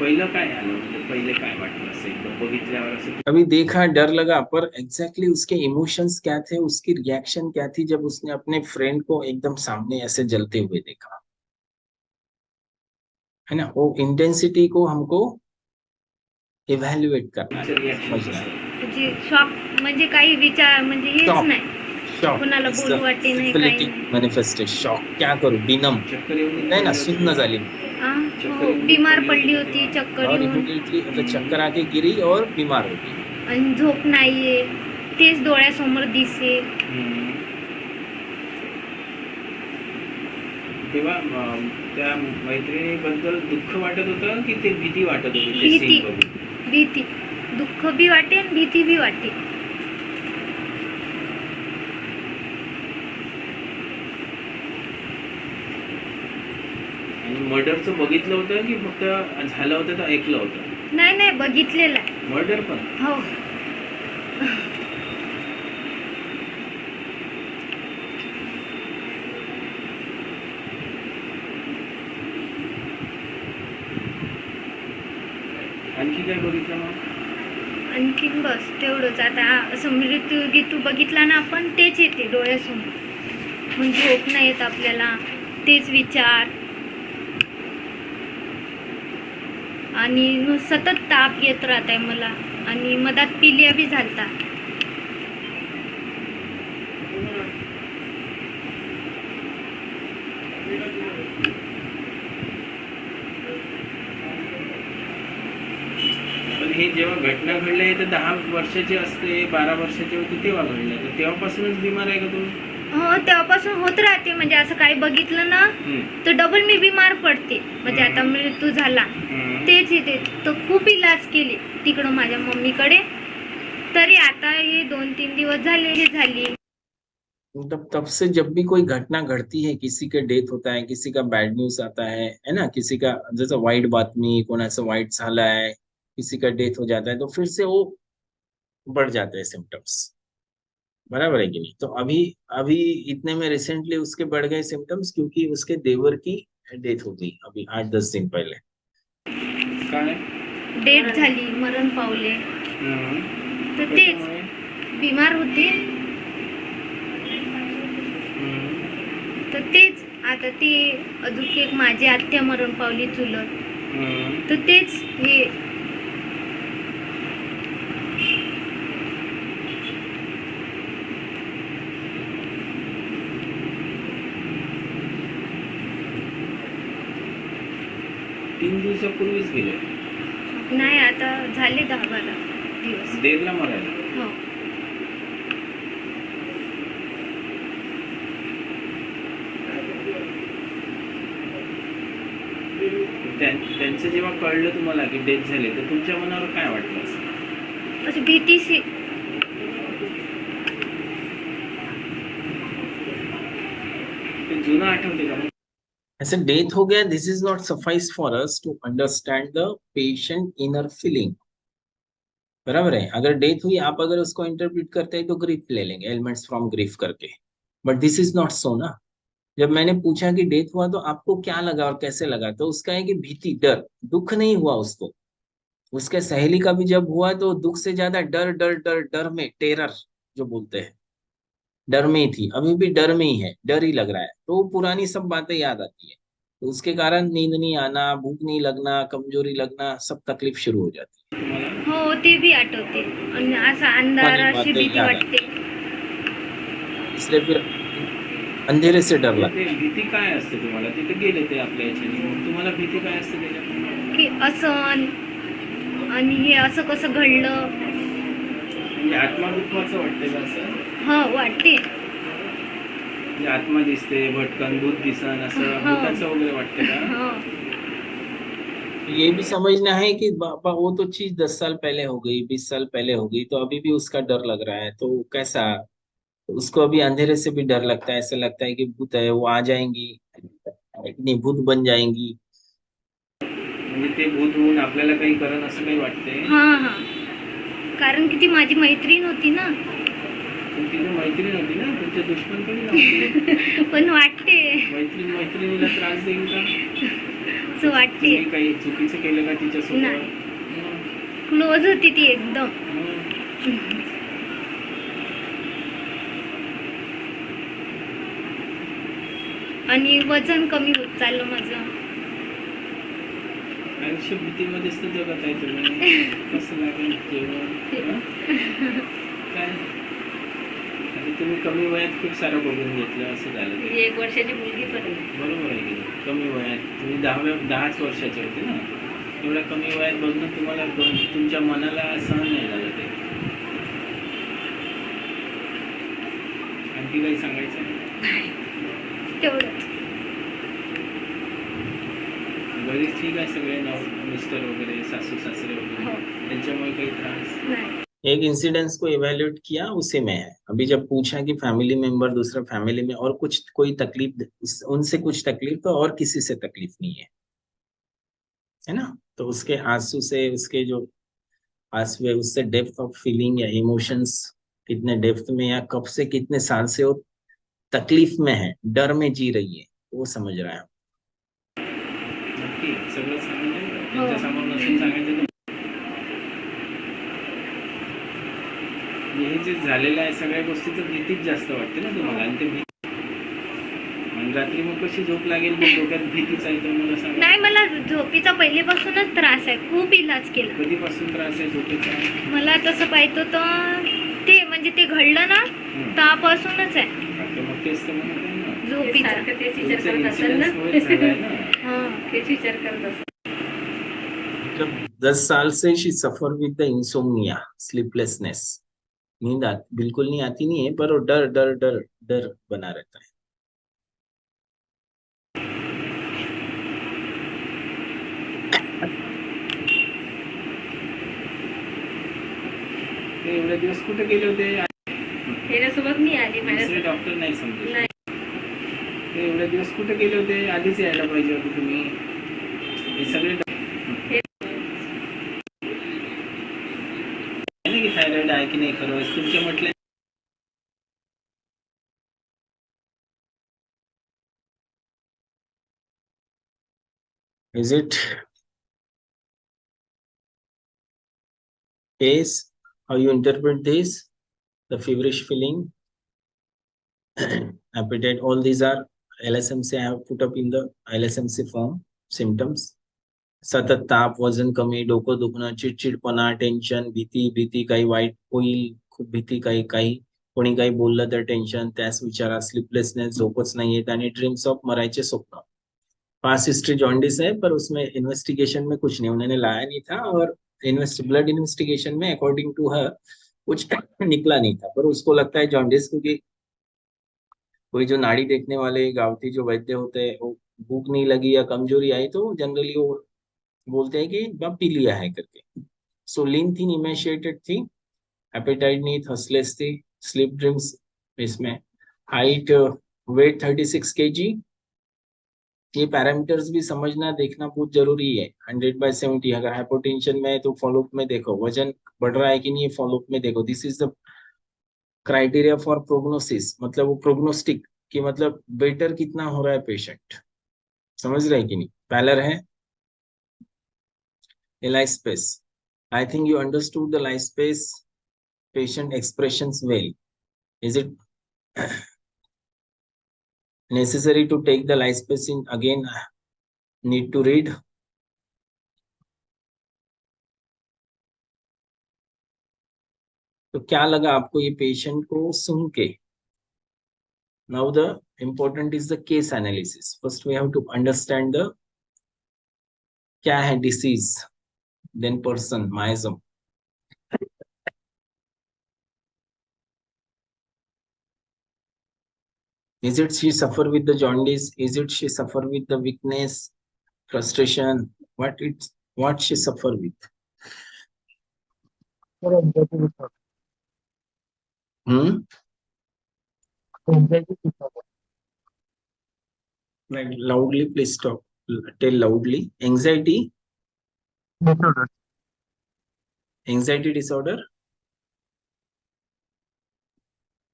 पहिलं काय आलं म्हणजे पहिले काय वाटलं असं एकदम बघितल्यावर असं? अभी देखा, डर लगा, पर एग्जैक्टली उसके इमोशंस क्या थे, उसकी रिएक्शन क्या थी जब उसने अपने फ्रेंड को एकदम सामने ऐसे जलते हुए देखा, है ना? वो इंटेंसिटी को हमको इवैल्यूएट करना तुमचं है, रिॲक्शन समझना है। कसं? म्हणजे शॉक, म्हणजे काही विचार, म्हणजे हेच Shock. नाही, शॉक, कोणाला बोलू वाटे नाही, काही नाही. मैनिफेस्टेशन, शॉक, क्या करू, बिनम, चक्कर येऊन नहीं ना, पडली होती सुन्न का? झाली, हो बिमार पडली होती, चक्कर और येऊन, इमिडिएटली मतलब चक्कर आके गिरी और बीमार हो गई। आणि झोप नाहीये, तेच डोळ्यासमोर दिसे. हम्म. तेव्हा त्या मैत्रिणीबद्दल दुःख वाटत होतं की ते भीती वाटत होती ते भीती. scene बघून? भीती, दुःख बी वाटे आणि भीती बी वाटे. आणि मर्डरचं बघितलं होतं की फक्त झालं होतं तर ऐकलं होतं? नाही नाही बघितलेलं आहे. मर्डर पण? हो आणखी काय बघितलं मग? आणखीन बस तेवढंच. आता असं मृत्यू गीतू बघितला ना आपण, तेच येते डोळ्यासमोर. मग झोप नाही येत आपल्याला, तेच विचार, आणि सतत ताप येत राहत आहे मला, आणि मधात पिलिया बी झालता. पण हे जेव्हा घटना घडली तर 10 वर्षाची असते, 12 वर्षाची होती तेव्हा घडलं, तर तेव्हापासूनच बिमार आहे का तुम्ही? हो तेव्हापासून होत राहते. म्हणजे असं काही बघितलं ना तर डबल मी बिमार पडते. म्हणजे आता मृत्यू झाला तेच येते. तर खूप इलाज केले तिकडं माझ्या मम्मीकडे, तरी आता हे 2-3 दिवस झाले हे झाली. मतलब तब से जब भी कोई घटना घटती है, किसी का डेथ होता है, किसी का बैड न्यूज आता है ना, किसी का जैसे वाईट बातमी, कोणाचं वाईट झालंय, किसी का डेथ हो जाता है, तो फिर से वो बढ़ जाते हैं सिम्टम्स। बराबर है कि नहीं? तो अभी अभी इतने में रिसेंटली उसके बढ़ गए सिम्टम्स, क्योंकि उसके देवर की डेथ हो गई अभी 8-10 दिन पहले। काय? डेथ झाली, मरण पावले. तर तेच कशामुळे? बिमार होते तर तेच आता ते अजून एक माझी आत्या मरण पावली चुलत तर तेच हे 3 दिवसापूर्वीच गेले. नाही आता झाले 10-12 दिवस. देरला मरायला. हो. त्यांचं जेव्हा कळलं तुम्हाला की डेथ झाली तर तुमच्या मनावर काय वाटलं असं? अशी भीतीशी ते जुनं आठवते का? ऐसे डेथ हो गया, this is not suffice for us to understand the patient inner feeling. बराबर है. अगर डेथ हुई, आप अगर उसको इंटरप्रेट करते हैं तो ग्रीफ ले लेंगे, एलिमेंट्स फ्रॉम ग्रीफ करके. But this is not so ना. जब मैंने पूछा कि डेथ हुआ तो आपको क्या लगा और कैसे लगा, तो उसका है कि भीति, डर. दुख नहीं हुआ उसको. उसके सहेली का भी जब हुआ तो दुख से ज्यादा डर डर डर डर में, टेरर जो बोलते हैं, डर में ही थी. अभी भी डर में ही है, डर ही लग रहा है. तो पुरानी सब बातें याद आती है. तो उसके कारण नींद नहीं आना, भूख नहीं लगना, कमजोरी लगना, सब तकलीफ शुरू हो जाती है. हो ते भी आठवते आणि असा अंधार अशी भीती वाटते. इसलिए फिर अंधेरे से डर लगता है. भीती काय असते तुम्हाला? तिथे गेले ते आपल्या याच्याने, तुम्हाला भीती काय असते त्याच्यात? की असं आणि हे असं कसं घडलं, म्हणजे आत्मा दुःखाचं वाटते का असं? हा वाटते. म्हणजे आत्मा दिसते, भटकन भूत दिसन, असं भूताचं वगैरे वाटते का? हा. ये भी समझना है कि बाबा वो तो चीज 10 साल पहले हो गई, 20 साल पहले हो गई, तो अभी भी उसका डर लग रहा है. तो कैसा, उसको अभी अंधेरे से भी डर लगता है. ऐसा लगता है कि भूत है, वो आ जाएंगी, इतनी भूत बन जाएंगी. म्हणजे ते भूत होऊन आपल्याला काही करण असं काही वाटते? हा हा. कारण की ती माझी मैत्रीण होती ना. पण तिला मैत्रीण होती ना, तुमचे दुश्मन कधी नव्हते. पण वाटते मैत्रिणीला त्रास देईल का? असं वाटते. तुम्ही काही चुकीचं केलं का तिच्यासोबत? नाही. क्लोज होती ती एकदम. आणि वजन कमी होत चाललं माझं. आयुष्य भीतीमध्येच तर जगत आहे तुम्ही. कसं लागेल जेवण काय? आणि तुम्ही कमी वयात खूप सारं बघून घेतलं, असं झालं ते. 1 वर्षाची मुलगी पण बरोबर आहे की कमी वयात तुम्ही 10च वर्षाचे होते ना. एवढ्या कमी वयात बघणं तुम्हाला तुमच्या मनाला सहन नाही झालं ते. आणखी काही सांगायचं? तेवढंच. घरी ठीक आहे सगळे, मिस्टर वगैरे, सासू सासरे वगैरे, त्यांच्यामुळे काही त्रास नाही. एक इंसिडेंस को इवेल्युएट किया, उसी में है. अभी जब पूछा कि फैमिली मेंबर, दूसरा फैमिली में और कुछ कोई तकलीफ, उनसे कुछ तकलीफ तो और किसी से तकलीफ नहीं है ना. तो उसके आंसू से, उसके जो आंसू है, उससे डेप्थ ऑफ फीलिंग या इमोशंस कितने डेप्थ में या कब से कितने साल से वो तकलीफ में है, डर में जी रही है, वो समझ रहा है. नक्की सगळं सांगितलं त्यांच्यासमोर नसून सांगायचं. हे जे झालेलं आहे सगळ्या गोष्टीचं भीतीच जास्त वाटते ना तुम्हाला. आणि ते आणि रात्री मग कशी झोप लागेल? डोक्यात भीतीच आहे तर मला सांगा. नाही, मला झोपीचा पहिलेपासूनच त्रास आहे. खूप इलाज केला. कधीपासून त्रास आहे झोपेचा? मला तसं पाहतो तर ते म्हणजे ते घडलं ना त्यापासूनच आहे मग तेच तर म्हणत आहे ना, झोपीचा. जब 10 साल से she suffer with the insomnia, sleeplessness, नींद बिल्कुल नहीं आती नहीं है, पर वो डर डर डर डर बना रहता है. ते एवढे दिवस कुठे गेले होते? त्याच्यासोबत मी आली. दुसरे डॉक्टर नाही समजले. ते एवढे दिवस कुठे गेले होते? आधीच यायला पाहिजे होते तुम्ही. हे सगळे की थायरॉइड आहे की नाही खरं तुमचे म्हटले. Is it case how you interpret this? the feverish feeling, appetite, all these are LSMC. I have put up in the LSMC form symptoms. सतत ताप, वजन कमी, डोकं दुखणं, चिडचिडपणा, टेन्शन, भीती, काही वाईट होईल, खूप भीती, काही कोणी काही बोललं तर टेन्शन, त्याच विचारात, स्लीपलेसनेस, झोपच नाही येत आणि ड्रीम्स ऑफ मरायचे स्वप्न. पास्ट हिस्ट्री जॉन्डिस है, पर उसमें इन्वेस्टिगेशन में कुछ नहीं, उन्होंने लाया नहीं था, और ब्लड इन्वेस्टिगेशन में अकॉर्डिंग टू हर कुछ निकला नहीं था, पर उसको लगता है जॉन्डिस, क्योंकि कोई जो नाड़ी देखने वाले गांवठी जो वैद्य होते हैं, वो भूख नहीं लगी या कमजोरी आई तो जनरली वो बोलते हैं कि बा पी लिया है करके. सो लीन थी, इमेशिएटेड थी, एपेटाइट नहीं, थर्स्टलेस थी, स्लीप ड्रीम्स इसमें, हाइट वेट 36 kg. ये पैरामीटर्स भी समझना देखना बहुत जरूरी है. 100/70 अगर हाइपोटेंशन में है तो फॉलोअप में देखो, वजन बढ़ रहा है कि नहीं, फॉलोअप में देखो. This is the criteria for prognosis, मतलब वो प्रोग्नोस्टिक कि मतलब बेटर कितना हो रहा है पेशेंट. समझ रहे हैं कि नहीं. पैलर है Lyspace. I think you understood the Lyspace patient expressions well. Is it necessary to take the Lyspace in again? Need to read? तो क्या लगा आपको ये पेशेंट को सुन के? Now the important is the case analysis. First we have to understand the क्या है disease, then person, miasm. Is it she suffer with the jaundice? Is it she suffer with the weakness, frustration? What she suffer with? Right, loudly, please stop. Tell loudly. Anxiety. Disorder. Anxiety disorder.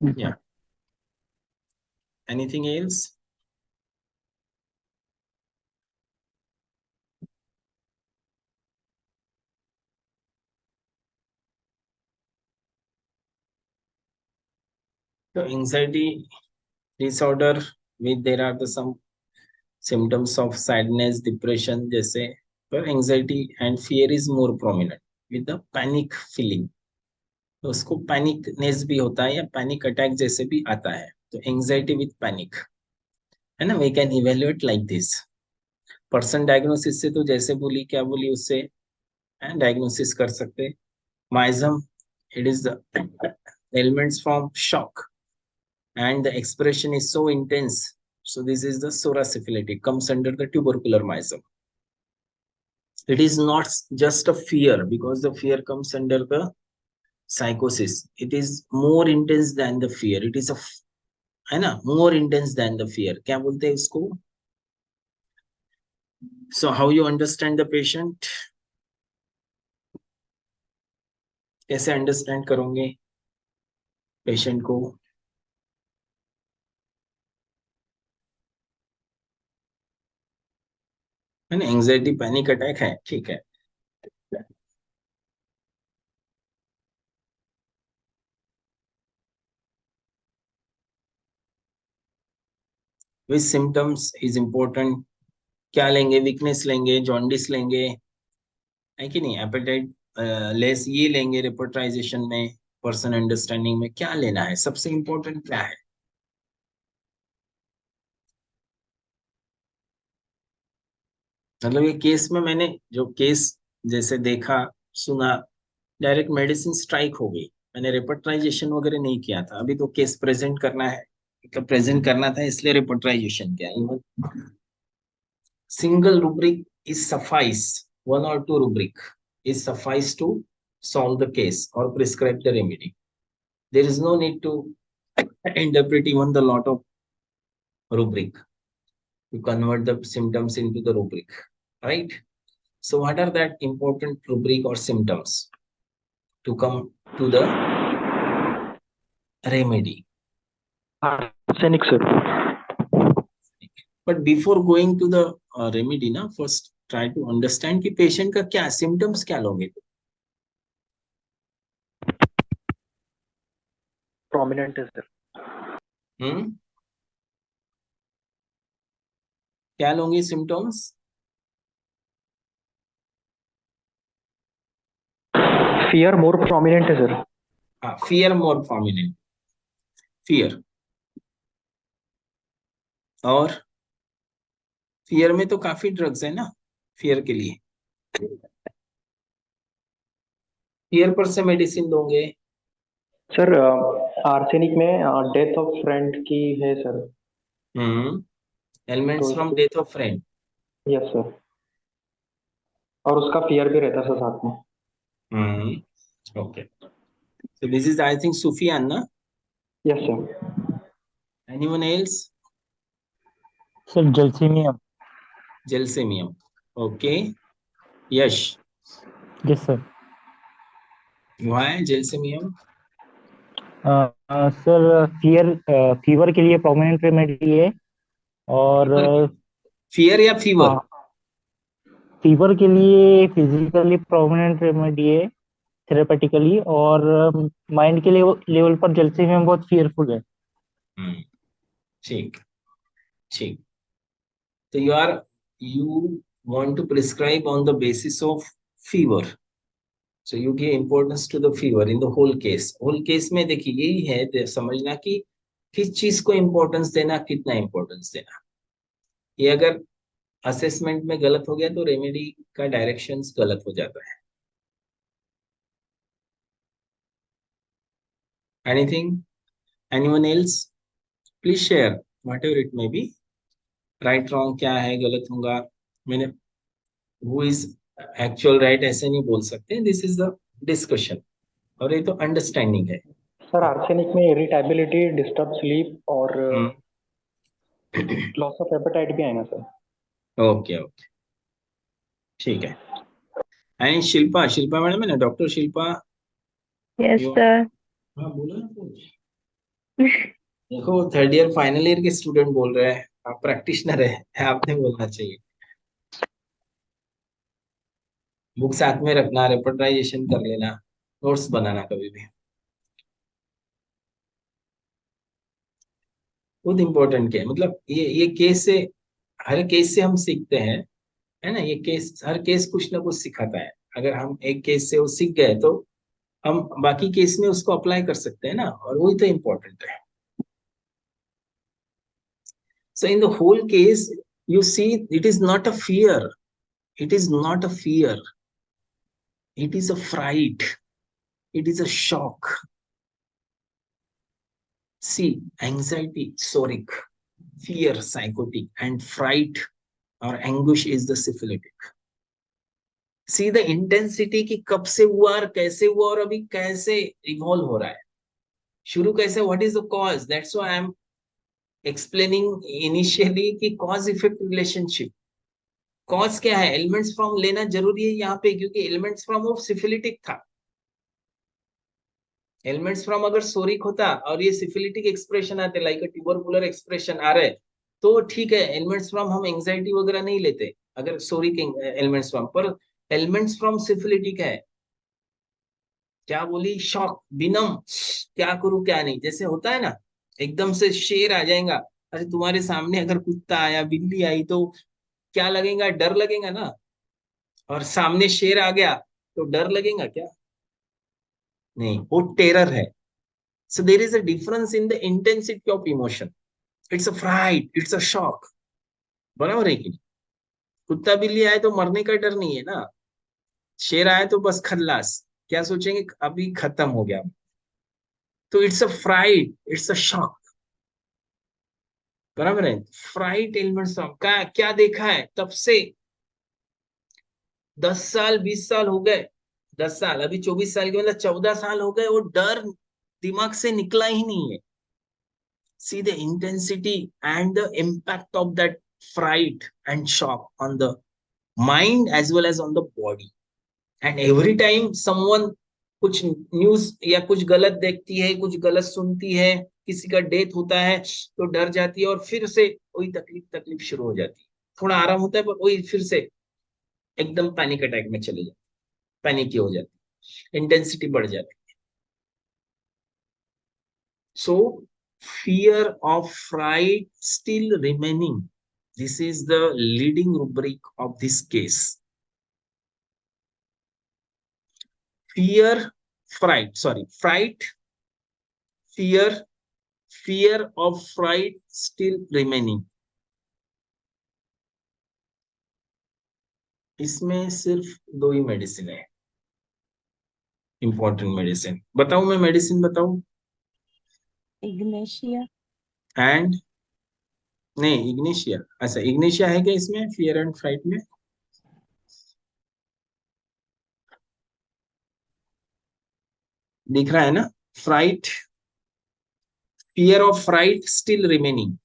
Yeah. Anything else? So anxiety disorder with there are some symptoms of sadness, depression जैसे, पर anxiety and fear is more prominent with the panic feeling. तो उसको panicness भी होता है या panic attack जैसे भी आता है. तो एंजाइटी विथ पैनिक है ना. We can evaluate like this. Person diagnosis से तो जैसे बोली क्या बोली उससे डायग्नोसिस कर सकते. Miasm, it is the elements from shock and the expression is so intense. So this is the pseudosyphilitic, comes under the tubercular miasm. It is not just a fear, because the fear comes under the psychosis. It is more intense than the fear. It is a है ना, more intense than the fear. क्या बोलते हैं इसको? So how you understand the patient? कैसे understand करोगे patient को? है ना, एंजाइटी पैनिक अटैक है, ठीक है. विच सिम्टम्स इज इम्पोर्टेंट. क्या लेंगे? वीकनेस लेंगे, जॉन्डिस लेंगे, है कि नहीं, एपेटाइट लेस ये लेंगे, रिपोर्टाइजेशन में, पर्सन अंडरस्टैंडिंग में क्या लेना है, सबसे इम्पोर्टेंट क्या है? मतलब ये केस में मैंने जो केस जैसे देखा सुना, डायरेक्ट मेडिसिन स्ट्राइक हो गई, मैंने रिपोर्टाइजेशन वगैरह नहीं किया था. अभी तो केस प्रेजेंट करना है, मतलब प्रेजेंट करना था, इसलिए रिपोर्टाइजेशन किया. Even single rubric is suffice, one or two rubric is suffice to solve the case or prescribe the remedy. There is no need to interpret even the lot of rubric to convert the symptoms into the rubric, right? So what are that important rubric or symptoms to come to the remedy? Arsenic, sir. But before going to the remedy ना, first try to understand कि patient का क्या symptoms क्या लोगे. Prominent है sir. हम्म, क्या लोगे symptoms? Fear मोर prominent है सर। हाँ, फियर मोर प्रोमिनेंट, फियर। और फियर में तो काफी ड्रग्स है ना फियर के लिए, फियर पर से मेडिसिन दोगे। सर आर्सेनिक में डेथ ऑफ फ्रेंड की है सर। तो elements from death of friend. Yes sir. और उसका फियर भी रहता है सर साथ में। Okay, so this is I think Sufyan, na? Yes sir. Anyone else? Sir जलसीमियम। Gelsemium. Okay. Yash, yes sir. why Gelsemium? Sir fever के लिए prominent remedy है। और फीवर, फियर या फीवर? हाँ, फीवर के लिए फिजिकली प्रोमिनेंट रेमेडी है, therapeutically. और माइंड के लेवल पर जलसीमियम बहुत फियरफुल है। हम्म, ठीक, ठीक। So you want to prescribe on the basis of fever. So you give importance to the fever in the whole case. Whole case में देखिए यही है समझना कि किस चीज को इम्पोर्टेंस देना, कितना इम्पोर्टेंस देना। ये अगर असेसमेंट में गलत हो गया तो रेमेडी का डायरेक्शंस गलत हो जाता है। Anything, anyone else? Please share what ever it may B. Right wrong क्या है, गलत होगा। मैंने हु इज एक्चुअल राइट ऐसे नहीं बोल सकते, दिस इज द डिस्कशन और ये तो अंडरस्टैंडिंग है। सर आर्सेनिक में इरिटेबिलिटी, डिस्टर्ब स्लीप और लॉस ऑफ एपेटाइट भी आएगा सर। ओके ओके, ठीक है। एंड शिल्पा, शिल्पा मैडम है ना, doctor Shilpa. Yes you- sir. हाँ बोलो ना कुछ। देखो थर्ड ईयर फाइनल ईयर के स्टूडेंट बोल रहे हैं, आप प्रैक्टिशनर है, आपने बोलना चाहिए। बुक साथ में रखना, रेपर्टाइजेशन कर लेना, नोट्स बनाना कभी भी, बहुत इंपॉर्टेंट क्या है। मतलब ये केस से, हर केस से हम सीखते हैं, है ना। ये केस, हर केस कुछ ना कुछ सिखाता है। अगर हम एक केस से वो सीख गए तो हम बाकी केस में उसको अप्लाई कर सकते हैं ना, और वही तो इम्पोर्टेंट है। So in the whole case you see, it is not a fear, it is not a fear, it is a fright, it is a shock. See, anxiety, psoric, fear, psychotic, and fright or anguish is the syphilitic. See the intensity कि कब से हुआ और कैसे हुआ और अभी कैसे इवॉल्व हो रहा है। शुरू कैसे, what is the cause? That's why I'm explaining initially कि cause effect relationship. कॉज क्या है, एलिमेंट्स फ्रॉम लेना जरूरी है यहाँ पे, क्योंकि एलिमेंट्स फ्रॉम वो सिफिलिटिक था। एलिमेंट्स फ्रॉम अगर सोरिक होता और ये सिफिलिटिक एक्सप्रेशन आते, लाइक अ ट्यूबरकुलर एक्सप्रेशन आ रहे, तो ठीक है, एलिमेंट्स फ्रॉम हम एंजाइटी वगैरह नहीं लेते अगर सोरिक एलिमेंट्स फ्रॉम, पर एलिमेंट्स फ्रॉम सिफिलिटिक है। क्या बोली, शॉक, बिनम, क्या करूं क्या नहीं, जैसे होता है ना, एकदम से शेर आ जाएगा। अरे तुम्हारे सामने अगर कुत्ता आया, बिल्ली आई, तो क्या लगेगा, डर लगेगा ना। और सामने शेर आ गया तो डर लगेगा क्या? नहीं, वो टेरर है। So there is a difference in the intensity of emotion. It's a fright, it's a shock, बराबर है कि नहीं? कुत्ता बिल्ली आए तो मरने का डर नहीं है ना, शेर आए तो बस खल्लास, क्या सोचेंगे अभी खत्म हो गया। तो it's a fright, it's a shock, बराबर है। फ्राइट एलिमेंट्स का क्या देखा है तब से, 10 साल 20 साल हो गए, 10 साल, अभी 24 साल के, मतलब 14 साल हो गए, वो डर दिमाग से निकला ही नहीं है। See the intensity and the impact of that fright and shock on the mind as well as on the body. And every time someone कुछ न्यूज या कुछ गलत देखती है, कुछ गलत सुनती है, किसी का डेथ होता है तो डर जाती है, और फिर से वही तकलीफ तकलीफ शुरू हो जाती है। थोड़ा आराम होता है पर वही फिर से एकदम पैनिक अटैक में चले जाती, पैनिक हो जाती, इंटेंसिटी बढ़ जाती। So fear of fright still remaining. This is the leading rubric of this case. Fear, fright, sorry, fright, fear, fear of fright still remaining. इसमें सिर्फ 2 ही मेडिसिन है, इंपॉर्टेंट मेडिसिन। बताऊं मैं मेडिसिन बताऊं? इग्नेशिया। एंड नहीं, Ignatia. अच्छा, Ignatia है क्या इसमें फियर एंड फ्राइट में? दिख रहा है ना, fright, fear of fright still remaining.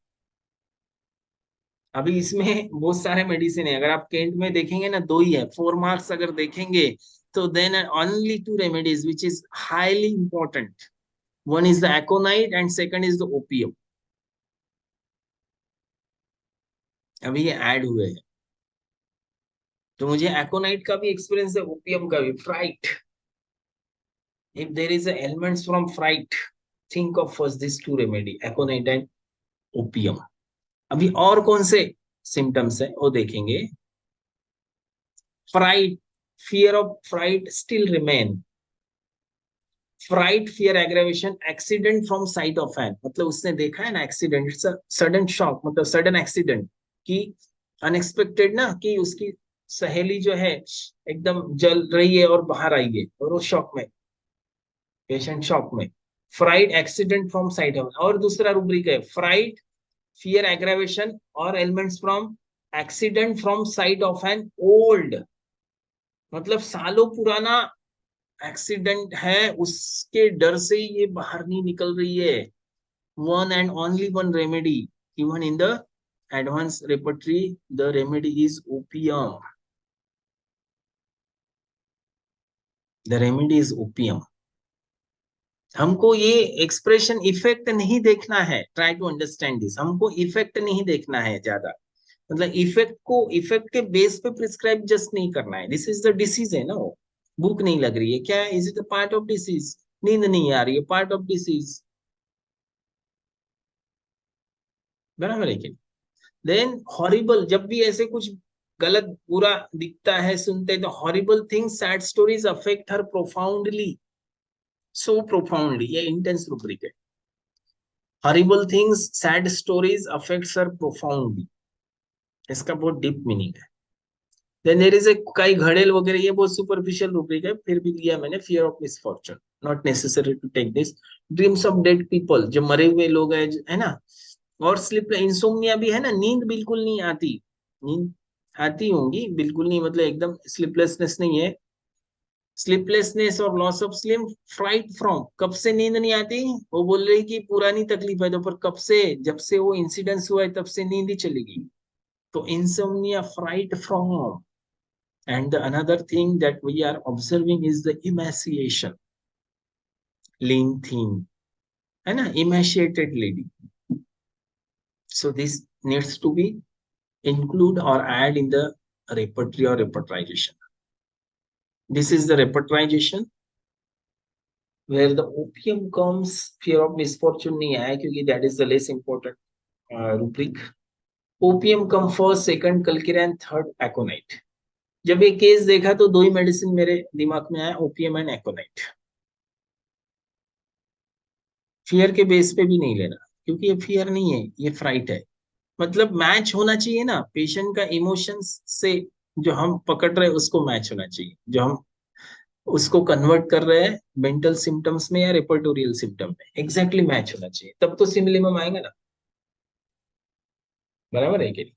अभी इसमें बहुत सारे मेडिसिन है, अगर आप केंट में देखेंगे ना 2 ही है, 4 मार्क्स अगर देखेंगे तो then only 2 remedies which is highly important. One is the aconite and second is the opium. अभी ये ऐड हुए हैं, तो मुझे एकोनाइट का भी एक्सपीरियंस है, ओपियम का भी। Fright, if there is a elements from fright, think of first these 2 remedy, aconite and opium. अभी और कौन से सिम्टम्स है वो देखेंगे। Fright, fear of fright still remain. Fright, fear, aggravation, accident from sight of hand, मतलब उसने देखा है ना accident, it's a sudden shock, मतलब सडन एक्सीडेंट की अनएक्सपेक्टेड ना, कि उसकी सहेली जो है एकदम जल रही है और बाहर आई है और वो शॉक में, पेशेंट शॉक में। Fright, accident from sight of. और दूसरा रूब्रिक है फ्राइट, फियर, एग्रेवेशन और elements from accident from sight of an old, मतलब सालों पुराना एक्सीडेंट है, उसके डर से ही ये बाहर नहीं निकल रही है। One and only one remedy even in the advance repertory, the remedy is opium. The remedy is opium. हमको ये एक्सप्रेशन इफेक्ट नहीं देखना है, ट्राई टू अंडरस्टैंड दिस। हमको इफेक्ट नहीं देखना है ज्यादा, मतलब इफेक्ट को इफेक्ट के बेस पे प्रिस्क्राइब जस्ट नहीं करना है। दिस इज द डिसीज है ना, वो भूख नहीं लग रही है क्या, is it the part of disease? नींद नहीं आ रही है, पार्ट ऑफ डिसीज, बराबर है कि? देन हॉरिबल, जब भी ऐसे कुछ गलत बुरा दिखता है सुनते तो horrible things, sad stories affect her profoundly, so profoundly, ये इंटेंस रूब्रिक है। Horrible things, sad stories affects her profoundly, इसका बहुत डीप मीनिंग है। देन देयर इज ए कई घड़ेल वगैरह, ये बहुत सुपरफिशियल रूब्रिक है, फिर भी लिया मैंने। Fear of misfortune, not necessary to take this. Dreams of dead people, जो मरे हुए लोग है ना। और स्लिप, इंसोम्निया भी है ना, नींद बिल्कुल नहीं आती। नींद आती होंगी, बिल्कुल नहीं, मतलब एकदम स्लीपलेसनेस नहीं है। स्लीपलेसनेस और loss of sleep, fright from, कब से नींद नहीं आती? वो बोल रही कि पुरानी तकलीफ है तो, पर कब से? जब से वो इंसिडेंस हुआ है तब से नींद ही चली गई। तो insomnia, fright from. And the another thing that we are observing is the emaciation, lean thin, है ना, emaciated lady. So this needs to be include or add in the repertory or repertorization. This is the repertorization where the opium comes, fear of misfortune नहीं आया क्योंकि that is the less important rubric. Opium come first, second Calcira and third aconite. जब ये case देखा तो 2 ही medicine मेरे दिमाग में आया, ओपियम एंड एकोनाइट। फियर के बेस पे भी नहीं लेना, क्योंकि ये फियर नहीं है, ये फ्राइट है। मतलब मैच होना चाहिए ना पेशेंट का इमोशंस से, जो हम पकड़ रहे हैं उसको मैच होना चाहिए, जो हम उसको कन्वर्ट कर रहे हैं मेंटल सिम्टम्स में या रेपर्टोरियल सिम्टम में, एग्जैक्टली मैच होना चाहिए, तब तो सिमिलिमम आएगा ना, बराबर है कि?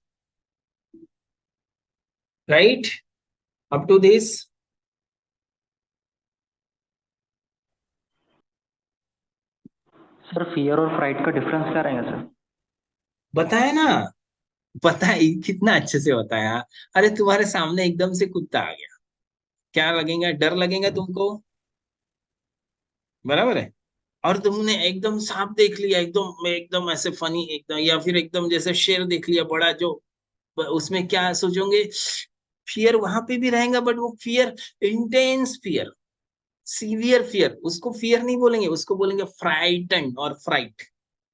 Right, up to this. Sir fear और फ्राइट का डिफरेंस क्या रहेगा सर? बताया ना, पता है कितना अच्छे से बताया। अरे तुम्हारे सामने एकदम से कुत्ता आ गया, क्या लगेगा? डर लगेगा तुमको, बराबर है। और तुमने एकदम सांप देख लिया, एकदम एकदम ऐसे फनी एकदम, या फिर एकदम जैसे शेर देख लिया बड़ा, जो उसमें क्या सोचोगे? फियर वहां पे भी रहेगा, बट वो fear, intense fear, severe fear, उसको फियर नहीं बोलेंगे, उसको बोलेंगे फ्राइटन और फ्राइट,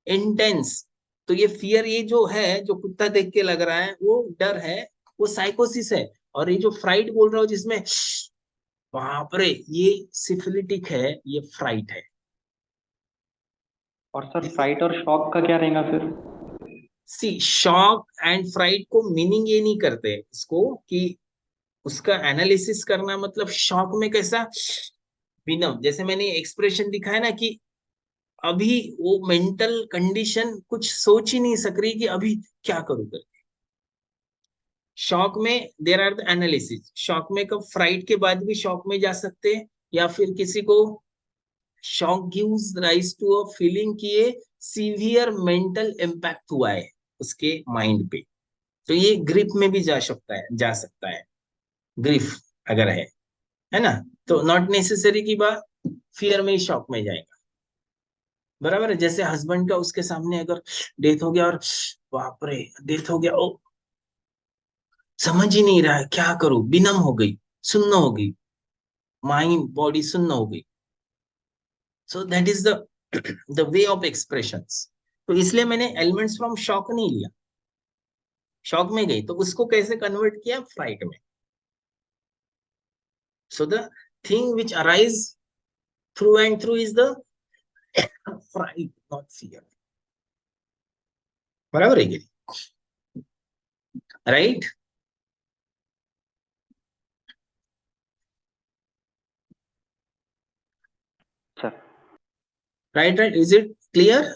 इंटेंस। तो ये फियर, ये जो है, जो कुत्ता देख के लग रहा है वो डर है, वो साइकोसिस है। और ये जो फ्राइट बोल रहा हूँ जिसमें बाप रे, ये सिफिलिटिक है, ये फ्राइट है। और सर फ्राइट और शॉक का क्या रहेगा फिर? सी, शॉक एंड फ्राइट को मीनिंग ये नहीं करते इसको कि उसका एनालिसिस करना, मतलब शॉक में कैसा विनम, जैसे मैंने एक्सप्रेशन दिखाया ना कि अभी वो मेंटल कंडीशन कुछ सोच ही नहीं सक रही कि अभी क्या करूं करके। शॉक में there are the analysis, shock में कब, फ्राइट के बाद भी शॉक में जा सकते हैं, या फिर किसी को shock gives rise to a feeling कि ये सीवियर मेंटल इम्पैक्ट हुआ है उसके माइंड पे, तो ये ग्रिप में भी जा सकता है, ग्रिफ अगर है ना, तो नॉट नेसेसरी की बात फियर में ही शॉक में जाएगा। बराबर है। जैसे हस्बैंड का उसके सामने अगर डेथ हो गया और बाप रे डेथ हो गया, ओ समझ ही नहीं रहा है क्या करूं, बिनम हो गई, सुन्न हो गई, माइंड बॉडी सुन्न हो गई। So that is the the way of expressions. तो इसलिए मैंने एलिमेंट्स फ्रॉम शॉक नहीं लिया, शॉक में गई तो उसको कैसे कन्वर्ट किया, फ्राइट में। So the thing which arise through and through is the fright, not fear. बराबर है कि right? Sir right right, is it clear?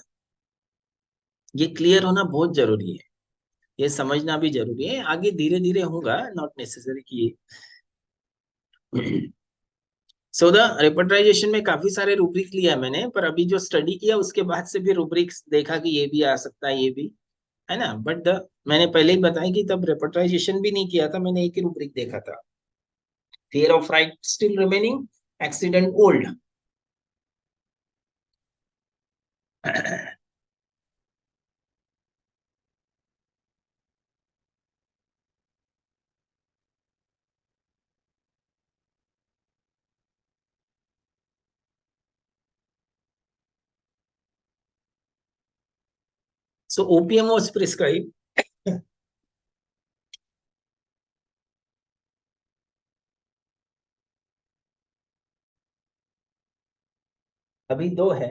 ये क्लियर होना बहुत जरूरी है, ये समझना भी जरूरी है, आगे धीरे धीरे होगा, नॉट नेसेसरी कि सो द रेपर्टाइजेशन में काफी सारे रूब्रिक लिया मैंने, पर अभी जो स्टडी किया उसके बाद से भी रूब्रिक्स देखा कि ये भी आ सकता है, ये भी है ना। बट द मैंने पहले ही बताया कि तब रेपर्टाइजेशन भी नहीं किया था, मैंने एक ही रूब्रिक देखा था, fear of right still remaining, accident old. So opium was prescribed. अभी 2 है,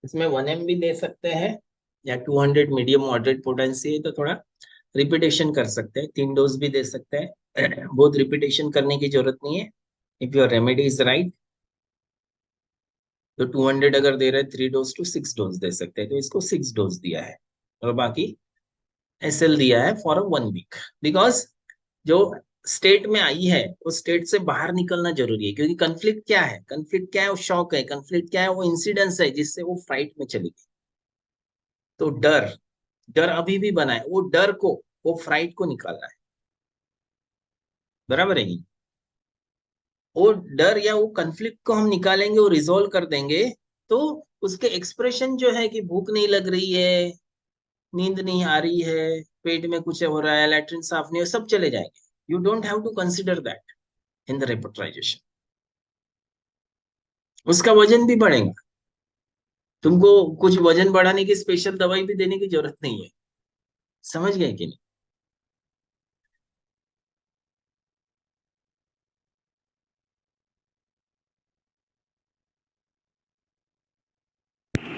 इसमें 1 mg दे सकते हैं या 200 मीडियम मॉडरेट पोटेंसी है तो थोड़ा रिपीटेशन कर सकते हैं, 3 डोज भी दे सकते हैं। बहुत रिपीटेशन करने की जरूरत नहीं है, if your remedy is right. तो 200 अगर दे रहे हैं 3 डोज टू 6 डोज दे सकते हैं, तो इसको 6 डोज दिया है और बाकी SL दिया है फॉर 1 वीक। बिकॉज जो स्टेट में आई है वो स्टेट से बाहर निकलना जरूरी है, क्योंकि कंफ्लिक्ट क्या है, कंफ्लिक्ट क्या है, वो शॉक है, कंफ्लिक्ट क्या है, वो इंसिडेंस है जिससे वो फ्राइट में चली गई। तो डर, डर अभी भी बना है, वो डर को, वो फ्राइट को निकालना है। बराबर है ये? वो डर या वो कंफ्लिक्ट को हम निकालेंगे, वो रिजोल्व कर देंगे, तो उसके एक्सप्रेशन जो है कि भूख नहीं लग रही है, नींद नहीं आ रही है, पेट में कुछ हो रहा है, लैट्रिन साफ नहीं हो, सब चले जाएंगे। You don't have to consider that in the repertorisation. उसका वजन भी बढ़ेगा, तुमको कुछ वजन बढ़ाने की स्पेशल दवाई भी देने की जरूरत नहीं है। समझ गए कि नहीं?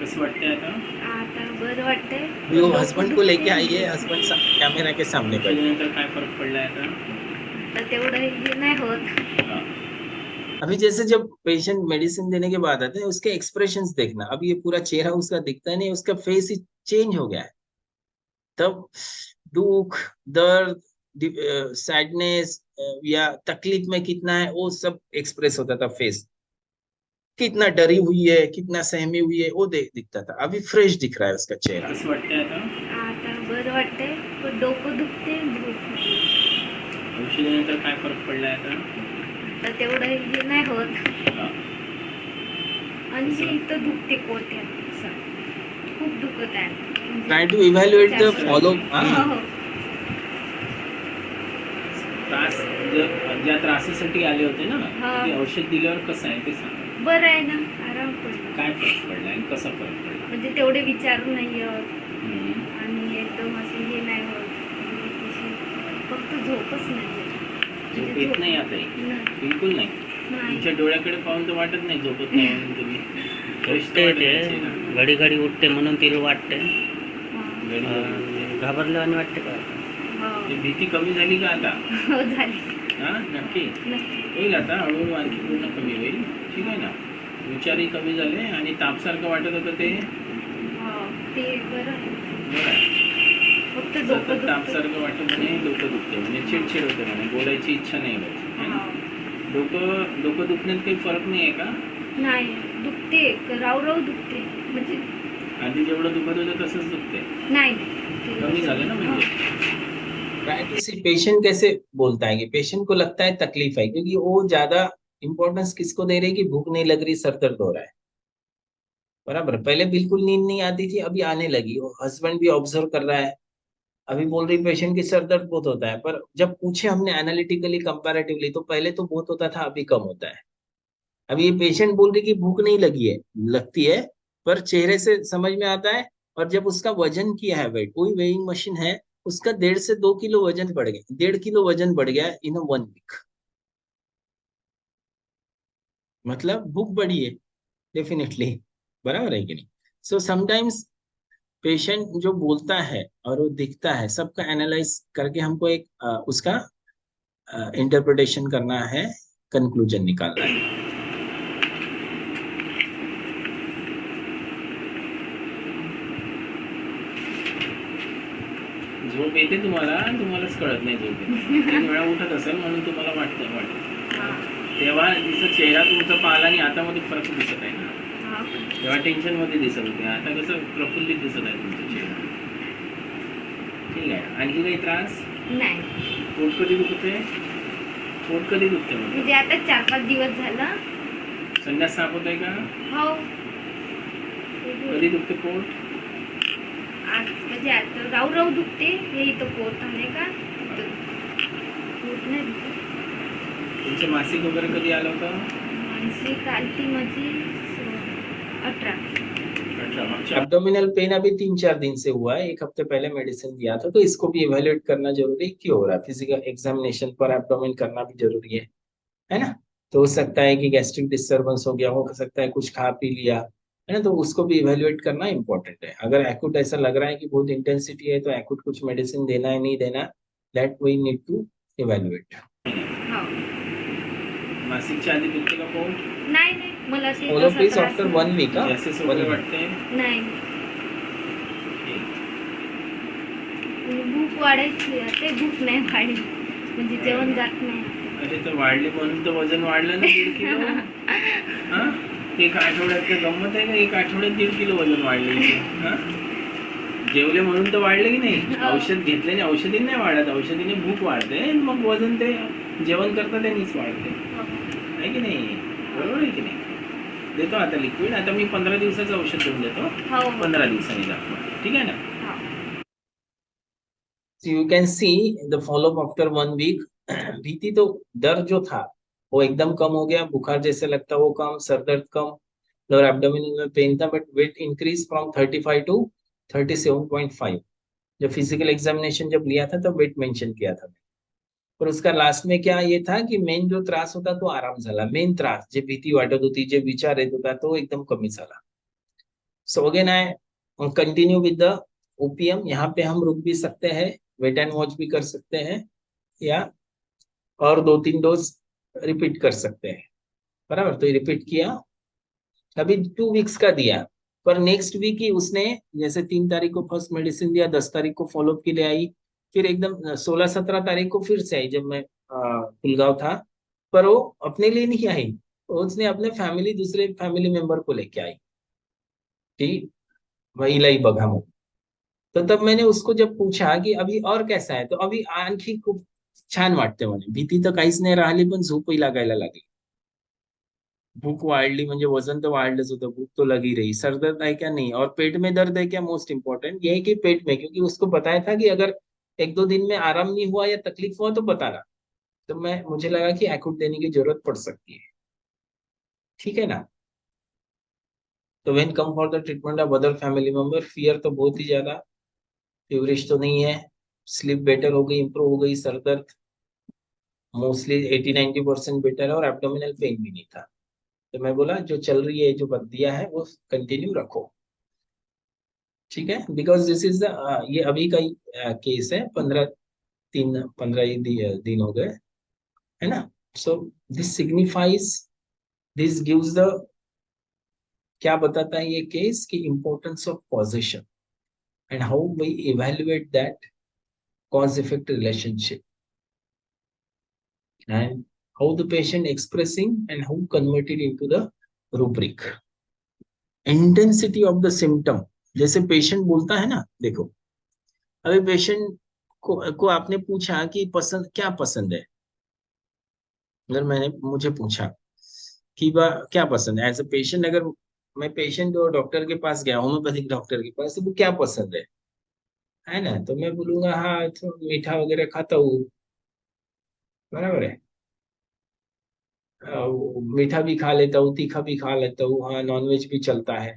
कसं वाटतंय आता? आता बरं वाटतंय. वो हस्बैंड को लेके आइए, हस्बैंड कैमरा के सामने बैठे। औषधानंतर काय फरक पडलाय आता? तर तेवढं हे नाही होत. हा. अभी जैसे जब पेशेंट मेडिसिन देने के बाद आते हैं, उसके एक्सप्रेशंस देखना। अब ये पूरा चेहरा उसका दिखता नहीं, उसका फेस ही चेंज हो गया है। तब दुख, दर्द, सैडनेस या तकलीफ में कितना है, वो सब एक्सप्रेस होता था फेस। कितना डरी हुई है, कितना सहमी हुई है, वो दिखता था। अभी फ्रेश दिख रहा है उसका चेहरा। कसं वाटतंय आता? आता बरं वाटतंय, पण डोकं दुखते, भूक नाही. औषधानंतर काय फरक पडलाय आता? तर तेवढं हे नाही होत. हा. आणि हे इथं दुखते कोट्यात असं. खूप दुखत आहे. Try to evaluate the follow. हो, हो. त्रास ज्या त्रासासाठी आले होते ना, हा. ते औषध दिल्यावर कसं आहे ते सांगा. बरं आहे ना, आराम पडला. काय फरक पडला आणि कसा फरक पडला? म्हणजे तेवढे विचार नाही होत हम्म. आणि एकदम असे हे नाही होत. म्हणजे अशी फक्त झोपच नाही येत. झोप म्हणजे येत नाही आता? नाही. बिलकुल नाही. नाही. तुमच्या डोळ्याकडे पाहून तर वाटत नाही झोपत नाही म्हणून तुम्ही. उठते ते घडी घडी उठते म्हणून तिला वाटते. हा. घाबरलं आणि वाटते का? हा. ते भीती कमी झाली का आता? हो, झाली. हा, नक्की नक्की. होईल आता, हळूहळू आणखी पूर्ण कमी होईल. ठीक आहे ना. विचारही कमी झाले आणि तापसारखं वाटत होतं ते हा, ते बरं आहे. बरं आहे. फक्त सतत डोकं दुखतं. तापसारखं वाटत म्हणे, डोकं दुखते म्हणे, चिडचिड होते म्हणे, बोलायची इच्छा नाही व्हायची. है ना? हा. डोकं दुखण्यात काही फरक नाही आहे का? नाही, दुखते, राव दुखते. म्हणजे आधी जेवढं दुखत होतं तसंच दुखते? नाही. कमी झालं ना म्हणजे? ट्राई टू सी पेशेंट कैसे बोलता है कि पेशेंट को लगता है तकलीफ है, क्योंकि वो ज्यादा इंपॉर्टेंस किसको दे रहे हैं कि भूख नहीं लग रही, सर दर्द हो रहा है. बराबर. पहले बिल्कुल नींद नहीं आती थी, अभी आने लगी. वो हस्बैंड भी ऑब्जर्व कर रहा है. अभी बोल रही पेशेंट की सर दर्द बहुत होता है, पर जब पूछे हमने एनालिटिकली कंपैरेटिवली तो पहले तो बहुत होता था, अभी कम होता है. अभी ये पेशेंट बोल रही कि भूख नहीं लगी है, लगती है, पर चेहरे से समझ में आता है. और जब उसका वजन किया है, वेट, कोई वेइंग मशीन है, उसका 1.5 से 2 किलो वजन बढ़ गया, 1.5 किलो वजन बढ़ गया इन 1 वीक. मतलब भूख बढ़ी है डेफिनेटली. बराबर है कि नहीं? सो समटाइम्स पेशेंट जो बोलता है और वो दिखता है, सबका एनालाइज करके हमको एक उसका इंटरप्रिटेशन करना है, कंक्लूजन निकालना है. झोप येते तुम्हालाच कळत नाही झोप येते. 3 वेळा उठत असेल म्हणून तुम्हाला वाटत. तेव्हा तिचा चेहरा तुमचा पाहिला आणि आता मध्ये फरक दिसत आहे ना. हा. तेव्हा टेन्शन मध्ये दिसत होते, आता कसं प्रफुल्लित दिसत आहे तुमचा चेहरा. ठीक आहे. आणखी काही त्रास? नाही. पोट कधी दुखते? पोट कधी दुखते म्हणजे? म्हणजे आता 4-5 दिवस झाला. संडास साफ होत आहे का? हो. कधी दुखते पोट? आज म्हणजे आता राव दुखते. हे इथं पोट आहे का? इथं पोट नाही दुखत. तुमचं मासिक वगैरे कधी आलं होतं? मानसिक आलती माझी 18. 18 मागच्या. एब्डोमिनल पेन अभी 3-4 दिन से हुआ है. 1 हफ्ते पहले मेडिसिन दिया था, तो इसको भी इवेल्युएट करना जरूरी है. क्यों हो रहा है? फिजिकल एग्जामिनेशन पर एब्डोमेन करना भी जरूरी है ना? तो हो सकता है कि गैस्ट्रिक डिस्टर्बेंस हो गया, हो सकता है कुछ खा पी लिया, है ना? तो उसको भी इवेल्युएट करना इंपॉर्टेंट है. अगर एक्यूट ऐसा लग रहा है कि बहुत इंटेंसिटी है, तो एक्यूट कुछ मेडिसिन देना है नहीं देना, that we need to evaluate. हो. मासिकच्या आधी दुखते का पोट? नाही मला ते फॉलो तसा प्लीज त्रास आफ्टर नाही. 1 वीक. गॅसेस वगैरे वाटते? नाही. भूक वाढायची, आता भूक नाही वाढली, म्हणजे जेवण जात नाही. अरे तर वाढले म्हणून तर वजन वाढलं ना 1.5 किलो. हा, 1 आठवड्यात काय गंमत आहे का? 1 आठवड्यात 1.5 किलो वजन वाढले. हा, जेवले म्हणून तर वाढले की नाही? औषध घेतल्याने औषधीने नाही वाढत, औषधीने भूक वाढते, मग वजन ते जेवण करता त्यांनीच वाढते. आहे की नाही? बरोबर आहे की नाही? देतो आता लिक्विड. आता मी 15 दिवसाचं औषध देऊन देतो. हो. 15 दिवसांनी दाखवा. ठीक आहे ना? So you can see the follow-up after 1 week. भीति तो डर जो था वो एकदम कम हो गया, बुखार जैसे लगता वो कम, सर दर्द कम, और एब्डोमिनल में पेन था, but weight increase from 35 to 37.5. जब फिजिकल एग्जामिनेशन जब लिया था तब वेट मेंशन किया था. पर उसका लास्ट में क्या ये था की मेन जो त्रास होता तो आराम झाला. मेन त्रास जे भीती वाटत होती, जे विचार येत होता तो एकदम कमी झाला. So again I continue with the OPM. यहाँ पे हम रुक भी सकते हैं, वेट एंड वॉच भी कर सकते हैं, या और 2-3 डोज रिपीट कर सकते हैं. बराबर. तो रिपीट किया. अभी 2 वीक्स का दिया, पर नेक्स्ट वीक ही उसने जैसे 3 तारीख को फर्स्ट मेडिसिन दिया, 10 तारीख को फॉलोअप के लिए आई, फिर एकदम 16-17 तारीख को फिर से आई जब मैं पुलगांव था. पर वो अपने लिए नहीं आई, उसने अपने फैमिली, दूसरे फैमिली मेंबर को लेके आई कि महिला बघा मग. तो तब मैंने उसको जब पूछा की अभी और कैसा आहे, तो अभी आणखी खूप छान वाटते म्हणे. भीती तर काहीच नाही राहिली, पण झोपही लागायला लागली. भूख वाढली म्हणजे वजन तर वाढलंच होतं, भूख तो लगी रही. सर दर्द है क्या? नहीं. और पेट में दर्द है क्या? मोस्ट इंपॉर्टेंट ये है कि पेट में, क्योंकि उसको बताया था कि अगर 1-2 दिन में आराम नहीं हुआ या तकलीफ हुआ तो बताना. तो मुझे लगा कि एक्यूट देने की जरूरत पड़ सकती है, ठीक है ना। तो when come for the treatment of other family member, fear तो बहुत ही ज्यादा, फेवरिश तो नहीं है, स्लीप बेटर हो गई, इंप्रूव हो गई, सर दर्द मोस्टली 80-90% बेटर है, और एब्डोमिनल पेन भी नहीं था। तो मैं बोला जो चल रही है, जो बत्तियां है वो कंटिन्यू रखो, ठीक है। बिकॉज दिस इज ये अभी का ही केस है, 15 ही दिन हो गए, है ना। So this signifies, this gives the, क्या बताता है ये केस की importance of position and how we evaluate that cause effect relationship, and how the patient expressing and how converted into the rubric. Intensity of the symptom, जैसे patient बोलता है ना, देखो अभी पेशेंट को आपने पूछा कि पसंद क्या पसंद है, अगर मैंने मुझे पूछा कि क्या पसंद है एज अ पेशेंट, अगर मैं पेशेंट और डॉक्टर के पास गया, होम्योपैथिक डॉक्टर के पास, तो वो क्या पसंद है ना, तो मैं बोलूंगा हाँ तो मीठा वगैरह खाता हूँ, बराबर है। मीठा भी खा लेता हूँ, तीखा भी खा लेता हूँ, हाँ नॉनवेज भी चलता है।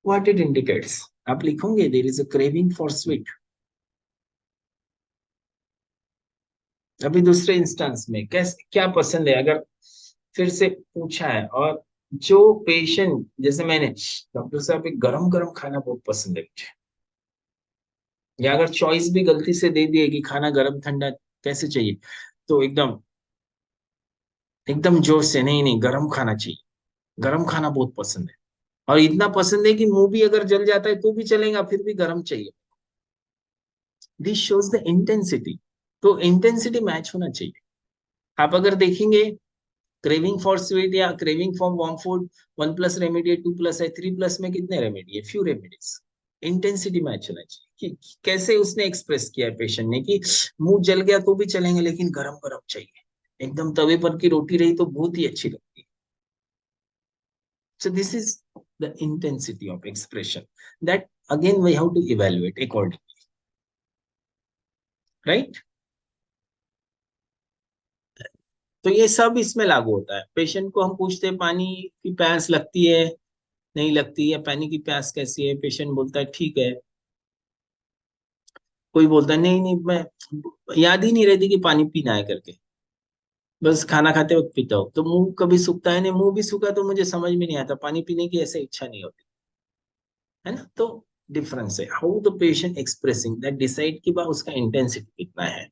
व्हाट इट इंडिकेट्स, आप लिखोगे there is a craving for sweet. अभी दूसरे इंस्टेंस में कैसे क्या पसंद है, अगर फिर से पूछा है, और जो पेशेंट, जैसे मैंने, डॉक्टर साहब एक गरम गरम खाना बहुत पसंद है मुझे, या अगर चॉइस भी गलती से दे दिए कि खाना गरम ठंडा कैसे चाहिए, तो एकदम एकदम जोश से, नहीं नहीं गरम खाना चाहिए, गरम खाना बहुत पसंद है, और इतना पसंद है कि मुंह भी अगर जल जाता है तो भी चलेगा, फिर भी गरम चाहिए। दिस शोज द इंटेंसिटी, तो इंटेंसिटी मैच होना चाहिए। आप अगर देखेंगे क्रेविंग फॉर स्वीट या craving for warm food, 1 plus remedy है, 2 प्लस है, 3 प्लस में कितने रेमेडी है, फ्यू रेमेडीज। इंटेंसिटी मैच होना चाहिए कि कैसे उसने एक्सप्रेस किया है पेशेंट ने, कि मुंह जल गया तो भी चलेंगे लेकिन गरम गरम चाहिए, एकदम तवे पर की रोटी रही तो बहुत ही अच्छी लगती है। So this is the intensity of expression that again we have to evaluate accordingly, right? तो ये सब इसमें लागू होता है। पेशेंट को हम पूछते हैं पानी की प्यास लगती है, नहीं लगती है, पानी की प्यास कैसी है, पेशेंट बोलता है ठीक है, कोई बोलता है नहीं नहीं मैं याद ही नहीं रहती कि पानी पीना है करके, बस खाना खाते वक्त पीता हूँ, तो मुंह कभी सूखता है नहीं, मुंह भी सूखा तो मुझे समझ में नहीं आता, पानी पीने की ऐसे इच्छा नहीं होती, है ना। तो डिफरेंस है, how the patient expressing that decide कि उसका इंटेंसिटी कितना है।